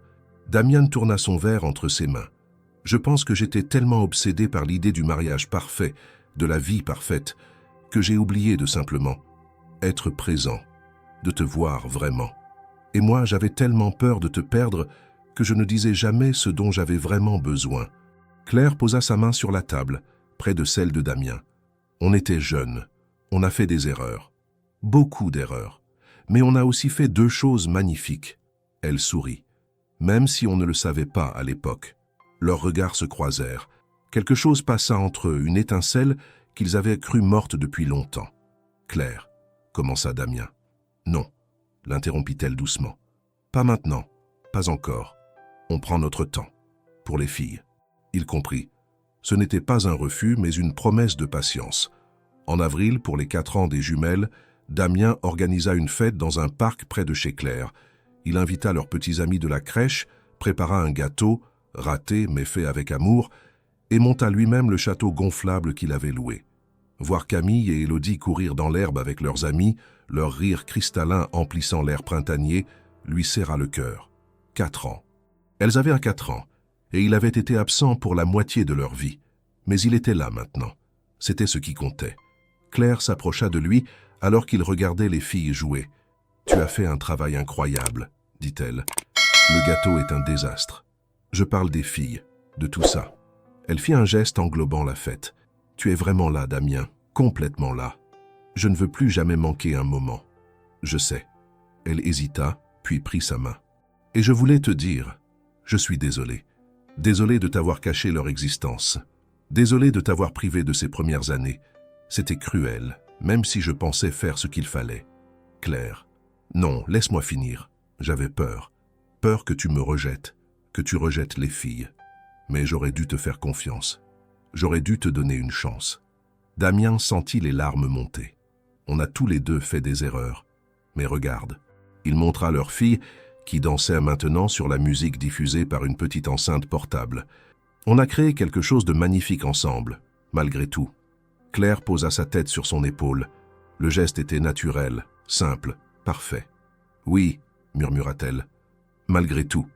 A: Damien tourna son verre entre ses mains. Je pense que j'étais tellement obsédé par l'idée du mariage parfait, de la vie parfaite, que j'ai oublié de simplement être présent, de te voir vraiment. Et moi, j'avais tellement peur de te perdre que je ne disais jamais ce dont j'avais vraiment besoin. Claire posa sa main sur la table, près de celle de Damien. On était jeunes, on a fait des erreurs, beaucoup d'erreurs, mais on a aussi fait 2 choses magnifiques. Elle sourit, même si on ne le savait pas à l'époque. Leurs regards se croisèrent. Quelque chose passa entre eux, une étincelle qu'ils avaient cru morte depuis longtemps. « Claire, » commença Damien. « Non, » l'interrompit-elle doucement. « Pas maintenant, pas encore. On prend notre temps. Pour les filles. » Il comprit. Ce n'était pas un refus, mais une promesse de patience. En avril, pour les 4 ans des jumelles, Damien organisa une fête dans un parc près de chez Claire. Il invita leurs petits amis de la crèche, prépara un gâteau, raté mais fait avec amour, et monta lui-même le château gonflable qu'il avait loué. Voir Camille et Élodie courir dans l'herbe avec leurs amis, leur rire cristallin emplissant l'air printanier, lui serra le cœur. 4 ans. Elles avaient 4 ans, et il avait été absent pour la moitié de leur vie. Mais il était là maintenant. C'était ce qui comptait. Claire s'approcha de lui alors qu'il regardait les filles jouer. « Tu as fait un travail incroyable, » dit-elle. « Le gâteau est un désastre. Je parle des filles, de tout ça. » Elle fit un geste englobant la fête. « Tu es vraiment là, Damien, complètement là. Je ne veux plus jamais manquer un moment. Je sais. » Elle hésita, puis prit sa main. « Et je voulais te dire, je suis désolé. Désolé de t'avoir caché leur existence. Désolé de t'avoir privé de ces premières années. C'était cruel, même si je pensais faire ce qu'il fallait. Claire, non, laisse-moi finir. J'avais peur. Peur que tu me rejettes, que tu rejettes les filles. Mais j'aurais dû te faire confiance. J'aurais dû te donner une chance. » Damien sentit les larmes monter. On a tous les deux fait des erreurs. Mais regarde, il montra leur fille qui dansait maintenant sur la musique diffusée par une petite enceinte portable. On a créé quelque chose de magnifique ensemble, malgré tout. Claire posa sa tête sur son épaule. Le geste était naturel, simple, parfait. « Oui, » murmura-t-elle, « malgré tout. »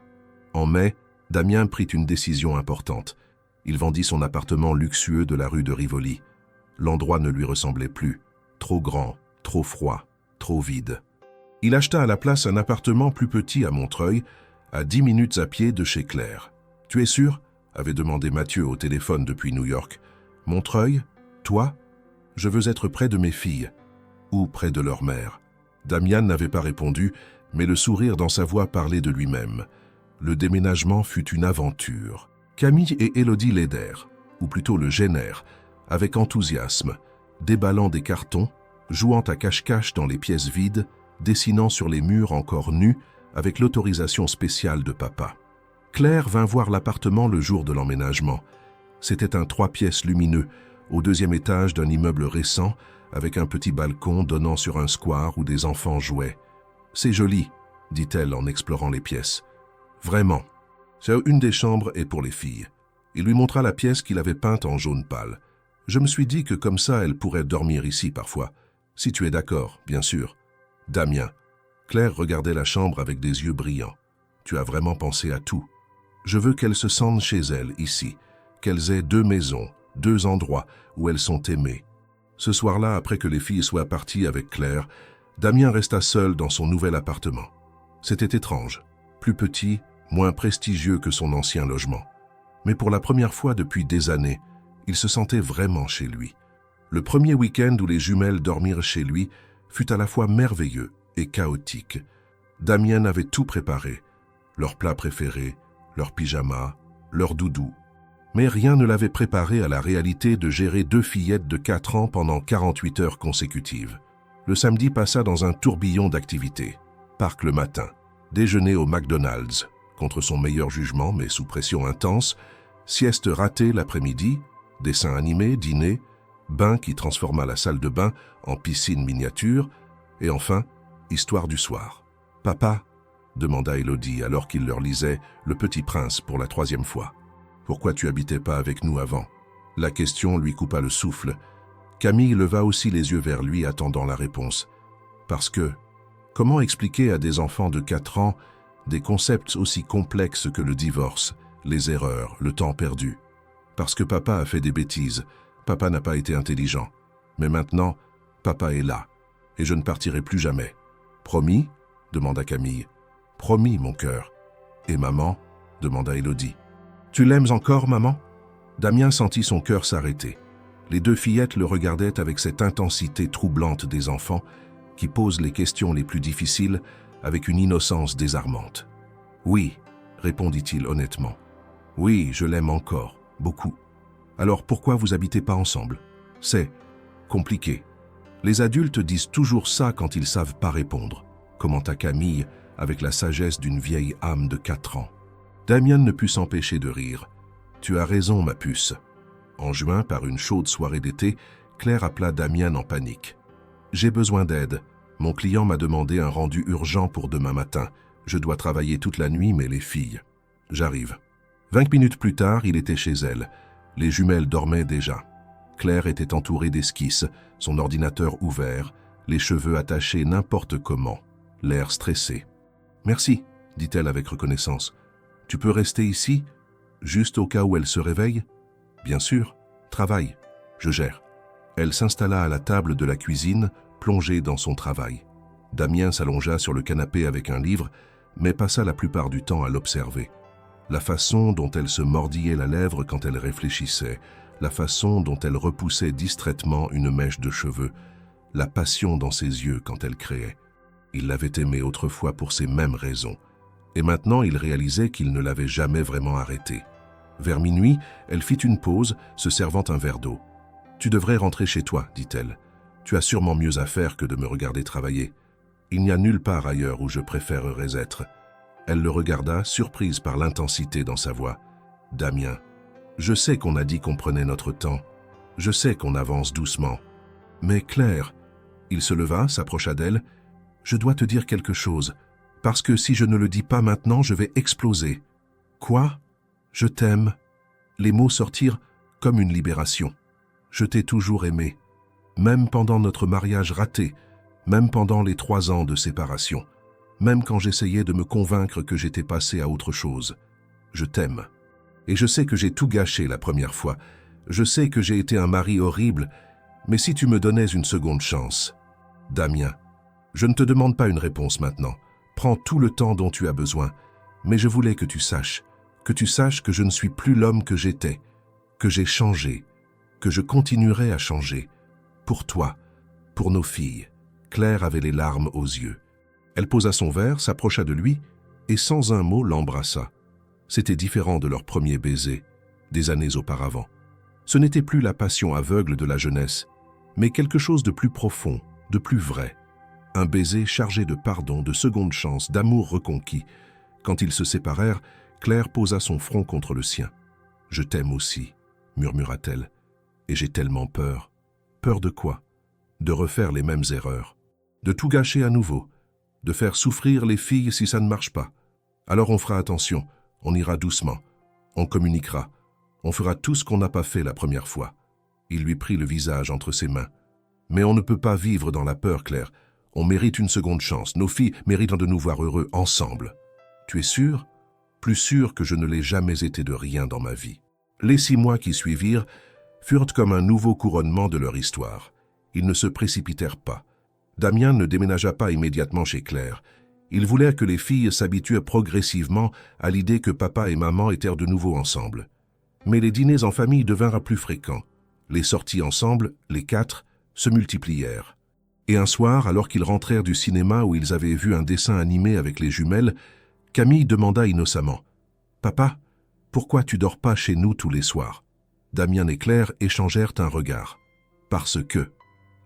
A: En mai, Damien prit une décision importante. Il vendit son appartement luxueux de la rue de Rivoli. L'endroit ne lui ressemblait plus. Trop grand, trop froid, trop vide. Il acheta à la place un appartement plus petit à Montreuil, à 10 minutes à pied de chez Claire. « Tu es sûr ?» avait demandé Mathieu au téléphone depuis New York. « Montreuil? Toi? Je veux être près de mes filles. Ou près de leur mère. » Damien n'avait pas répondu, mais le sourire dans sa voix parlait de lui-même. Le déménagement fut une aventure. Camille et Élodie l'aidèrent, ou plutôt le gênèrent, avec enthousiasme, déballant des cartons, jouant à cache-cache dans les pièces vides, dessinant sur les murs encore nus, avec l'autorisation spéciale de papa. Claire vint voir l'appartement le jour de l'emménagement. C'était un 3 pièces lumineux, au 2e étage d'un immeuble récent, avec un petit balcon donnant sur un square où des enfants jouaient. « C'est joli, » dit-elle en explorant les pièces. « Vraiment. C'est une des chambres et pour les filles. » Il lui montra la pièce qu'il avait peinte en jaune pâle. « Je me suis dit que comme ça, elle pourrait dormir ici parfois. Si tu es d'accord, bien sûr. » Damien. Claire regardait la chambre avec des yeux brillants. « Tu as vraiment pensé à tout. Je veux qu'elles se sentent chez elles, ici. Qu'elles aient 2 maisons, 2 endroits où elles sont aimées. » Ce soir-là, après que les filles soient parties avec Claire, Damien resta seul dans son nouvel appartement. C'était étrange, plus petit, moins prestigieux que son ancien logement. Mais pour la première fois depuis des années, il se sentait vraiment chez lui. Le premier week-end où les jumelles dormirent chez lui fut à la fois merveilleux et chaotique. Damien avait tout préparé, leurs plats préférés, leurs pyjamas, leurs doudous. Mais rien ne l'avait préparé à la réalité de gérer 2 fillettes de 4 ans pendant 48 heures consécutives. Le samedi passa dans un tourbillon d'activités. Parc le matin, déjeuner au McDonald's, contre son meilleur jugement mais sous pression intense, sieste ratée l'après-midi, dessin animé, dîner, bain qui transforma la salle de bain en piscine miniature, et enfin, histoire du soir. « Papa ?» demanda Élodie alors qu'il leur lisait Le Petit Prince pour la 3e fois. « Pourquoi tu habitais pas avec nous avant ?» La question lui coupa le souffle. Camille leva aussi les yeux vers lui attendant la réponse. Parce que, comment expliquer à des enfants de 4 ans des concepts aussi complexes que le divorce, les erreurs, le temps perdu? Parce que papa a fait des bêtises, papa n'a pas été intelligent. Mais maintenant, papa est là, et je ne partirai plus jamais. Promis ? demanda Camille. Promis, mon cœur. Et maman ? demanda Élodie. Tu l'aimes encore, maman ? Damien sentit son cœur s'arrêter. Les deux fillettes le regardaient avec cette intensité troublante des enfants qui posent les questions les plus difficiles avec une innocence désarmante. « Oui, répondit-il honnêtement. « Oui, je l'aime encore, beaucoup. Alors pourquoi vous habitez pas ensemble? C'est compliqué. Les adultes disent toujours ça quand ils savent pas répondre, commenta Camille avec la sagesse d'une vieille âme de 4 ans. Damien ne put s'empêcher de rire. « Tu as raison, ma puce. » En juin, par une chaude soirée d'été, Claire appela Damien en panique. « J'ai besoin d'aide. Mon client m'a demandé un rendu urgent pour demain matin. Je dois travailler toute la nuit, mais les filles. J'arrive. » 20 minutes plus tard, il était chez elle. Les jumelles dormaient déjà. Claire était entourée d'esquisses, son ordinateur ouvert, les cheveux attachés n'importe comment, l'air stressé. « Merci, dit-elle avec reconnaissance. Tu peux rester ici, juste au cas où elle se réveille? Bien sûr, travaille, je gère. » Elle s'installa à la table de la cuisine, plongée dans son travail. Damien s'allongea sur le canapé avec un livre, mais passa la plupart du temps à l'observer. La façon dont elle se mordillait la lèvre quand elle réfléchissait, la façon dont elle repoussait distraitement une mèche de cheveux, la passion dans ses yeux quand elle créait. Il l'avait aimée autrefois pour ces mêmes raisons. Et maintenant, il réalisait qu'il ne l'avait jamais vraiment arrêtée. Vers minuit, elle fit une pause, se servant un verre d'eau. « Tu devrais rentrer chez toi, dit-elle. Tu as sûrement mieux à faire que de me regarder travailler. Il n'y a nulle part ailleurs où je préférerais être. » Elle le regarda, surprise par l'intensité dans sa voix. « Damien, je sais qu'on a dit qu'on prenait notre temps. Je sais qu'on avance doucement. Mais Claire... » Il se leva, s'approcha d'elle. « Je dois te dire quelque chose, parce que si je ne le dis pas maintenant, je vais exploser. »« Quoi ? Je t'aime. » Les mots sortirent comme une libération. « Je t'ai toujours aimé, même pendant notre mariage raté, même pendant les 3 ans de séparation, même quand j'essayais de me convaincre que j'étais passé à autre chose. Je t'aime. Et je sais que j'ai tout gâché la première fois. Je sais que j'ai été un mari horrible, mais si tu me donnais une seconde chance... » Damien, je ne te demande pas une réponse maintenant. Prends tout le temps dont tu as besoin. Mais je voulais que tu saches que je ne suis plus l'homme que j'étais, que j'ai changé, que je continuerai à changer. Pour toi, pour nos filles. Claire avait les larmes aux yeux. Elle posa son verre, s'approcha de lui et sans un mot l'embrassa. C'était différent de leur premier baiser, des années auparavant. Ce n'était plus la passion aveugle de la jeunesse, mais quelque chose de plus profond, de plus vrai. Un baiser chargé de pardon, de seconde chance, d'amour reconquis. Quand ils se séparèrent, Claire posa son front contre le sien. « Je t'aime aussi, » murmura-t-elle. « Et j'ai tellement peur. » Peur de quoi? De refaire les mêmes erreurs. De tout gâcher à nouveau. De faire souffrir les filles si ça ne marche pas. Alors on fera attention, on ira doucement. On communiquera. On fera tout ce qu'on n'a pas fait la première fois. Il lui prit le visage entre ses mains. Mais on ne peut pas vivre dans la peur, Claire. On mérite une seconde chance. Nos filles méritent de nous voir heureux ensemble. Tu es sûre? Plus sûre que je ne l'ai jamais été de rien dans ma vie. Les 6 mois qui suivirent furent comme un nouveau couronnement de leur histoire. Ils ne se précipitèrent pas. Damien ne déménagea pas immédiatement chez Claire. Il voulait que les filles s'habituent progressivement à l'idée que papa et maman étaient de nouveau ensemble. Mais les dîners en famille devinrent plus fréquents. Les sorties ensemble, les 4, se multiplièrent. Et un soir, alors qu'ils rentrèrent du cinéma où ils avaient vu un dessin animé avec les jumelles, Camille demanda innocemment « Papa, pourquoi tu dors pas chez nous tous les soirs ?» Damien et Claire échangèrent un regard. « Parce que, »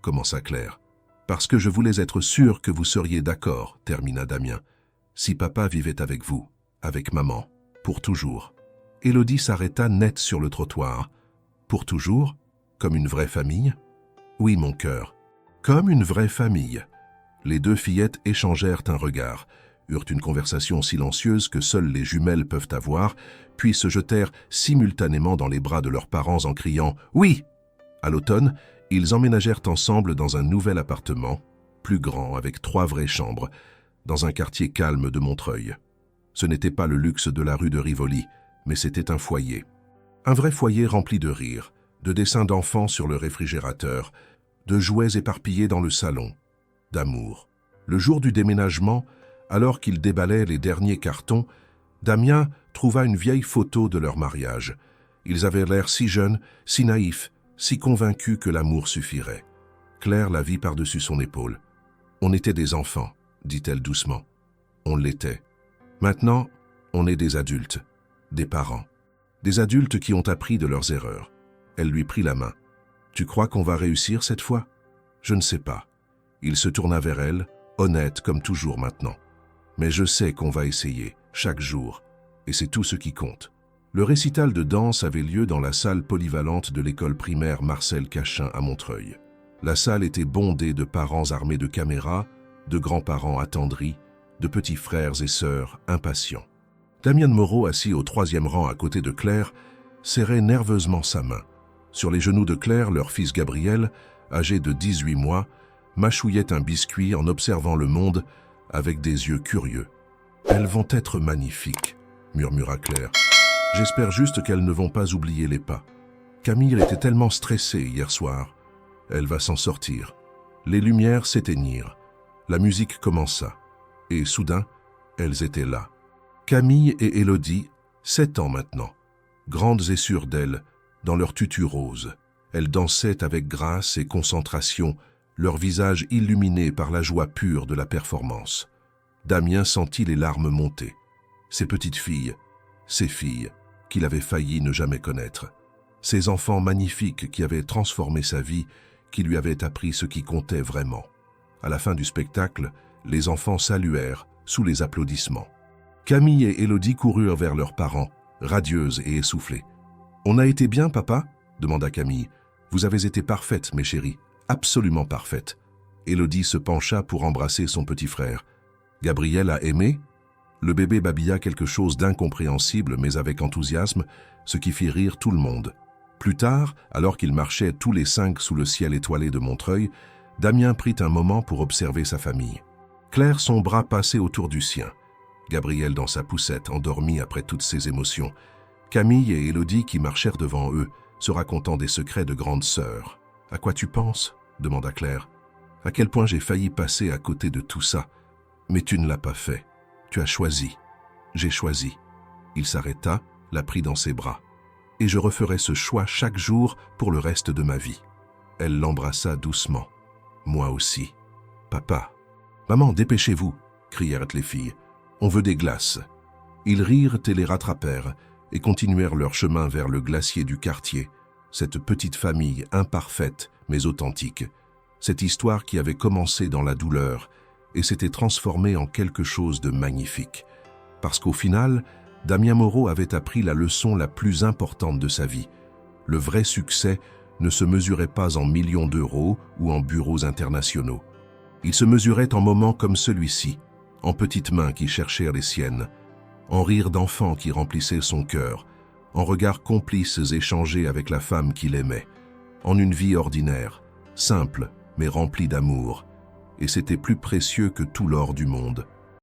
A: commença Claire. « Parce que je voulais être sûre que vous seriez d'accord, » termina Damien. « Si papa vivait avec vous, avec maman, pour toujours. » Élodie s'arrêta net sur le trottoir. « Pour toujours? Comme une vraie famille? » « Oui, mon cœur. Comme une vraie famille. » Les deux fillettes échangèrent un regard, eurent une conversation silencieuse que seules les jumelles peuvent avoir, puis se jetèrent simultanément dans les bras de leurs parents en criant « Oui !» À l'automne, ils emménagèrent ensemble dans un nouvel appartement, plus grand, avec 3 vraies chambres, dans un quartier calme de Montreuil. Ce n'était pas le luxe de la rue de Rivoli, mais c'était un foyer. Un vrai foyer rempli de rires, de dessins d'enfants sur le réfrigérateur, de jouets éparpillés dans le salon, d'amour. Le jour du déménagement, alors qu'ils déballaient les derniers cartons, Damien trouva une vieille photo de leur mariage. Ils avaient l'air si jeunes, si naïfs, si convaincue que l'amour suffirait. Claire la vit par-dessus son épaule. « On était des enfants, dit-elle doucement. On l'était. Maintenant, on est des adultes, des parents. Des adultes qui ont appris de leurs erreurs. » Elle lui prit la main. « Tu crois qu'on va réussir cette fois ? » « Je ne sais pas. » Il se tourna vers elle, honnête comme toujours maintenant. « Mais je sais qu'on va essayer, chaque jour, et c'est tout ce qui compte. » Le récital de danse avait lieu dans la salle polyvalente de l'école primaire Marcel Cachin à Montreuil. La salle était bondée de parents armés de caméras, de grands-parents attendris, de petits frères et sœurs impatients. Damian Moreau, assis au 3e rang à côté de Claire, serrait nerveusement sa main. Sur les genoux de Claire, leur fils Gabriel, âgé de 18 mois, mâchouillait un biscuit en observant le monde avec des yeux curieux. « Elles vont être magnifiques, » murmura Claire. « J'espère juste qu'elles ne vont pas oublier les pas. Camille était tellement stressée hier soir. Elle va s'en sortir. » Les lumières s'éteignirent. La musique commença. Et soudain, elles étaient là. Camille et Élodie, 7 ans maintenant, grandes et sûres d'elles, dans leur tutu rose. Elles dansaient avec grâce et concentration, leur visage illuminé par la joie pure de la performance. Damien sentit les larmes monter. Ces petites filles, ces filles qu'il avait failli ne jamais connaître. Ces enfants magnifiques qui avaient transformé sa vie, qui lui avaient appris ce qui comptait vraiment. À la fin du spectacle, les enfants saluèrent sous les applaudissements. Camille et Élodie coururent vers leurs parents, radieuses et essoufflées. « On a été bien, papa ?» demanda Camille. « Vous avez été parfaite, mes chéris, absolument parfaite. » Élodie se pencha pour embrasser son petit frère. « Gabriel a aimé ?» Le bébé babilla quelque chose d'incompréhensible, mais avec enthousiasme, ce qui fit rire tout le monde. Plus tard, alors qu'ils marchaient tous les 5 sous le ciel étoilé de Montreuil, Damien prit un moment pour observer sa famille. Claire, son bras passé autour du sien. Gabriel dans sa poussette, endormi après toutes ses émotions. Camille et Élodie qui marchèrent devant eux, se racontant des secrets de grande sœur. « À quoi tu penses ?» demanda Claire. « À quel point j'ai failli passer à côté de tout ça. Mais tu ne l'as pas fait. Tu as choisi. J'ai choisi. » Il s'arrêta, la prit dans ses bras. « Et je referai ce choix chaque jour pour le reste de ma vie. » Elle l'embrassa doucement. « Moi aussi. »« Papa. »« Maman, dépêchez-vous » crièrent les filles. « On veut des glaces. » Ils rirent et les rattrapèrent et continuèrent leur chemin vers le glacier du quartier, cette petite famille imparfaite mais authentique, cette histoire qui avait commencé dans la douleur et s'était transformée en quelque chose de magnifique. Parce qu'au final, Damien Moreau avait appris la leçon la plus importante de sa vie. Le vrai succès ne se mesurait pas en millions d'euros ou en bureaux internationaux. Il se mesurait en moments comme celui-ci, en petites mains qui cherchèrent les siennes, en rires d'enfants qui remplissaient son cœur, en regards complices échangés avec la femme qu'il aimait, en une vie ordinaire, simple mais remplie d'amour. Et c'était plus précieux que tout l'or du monde.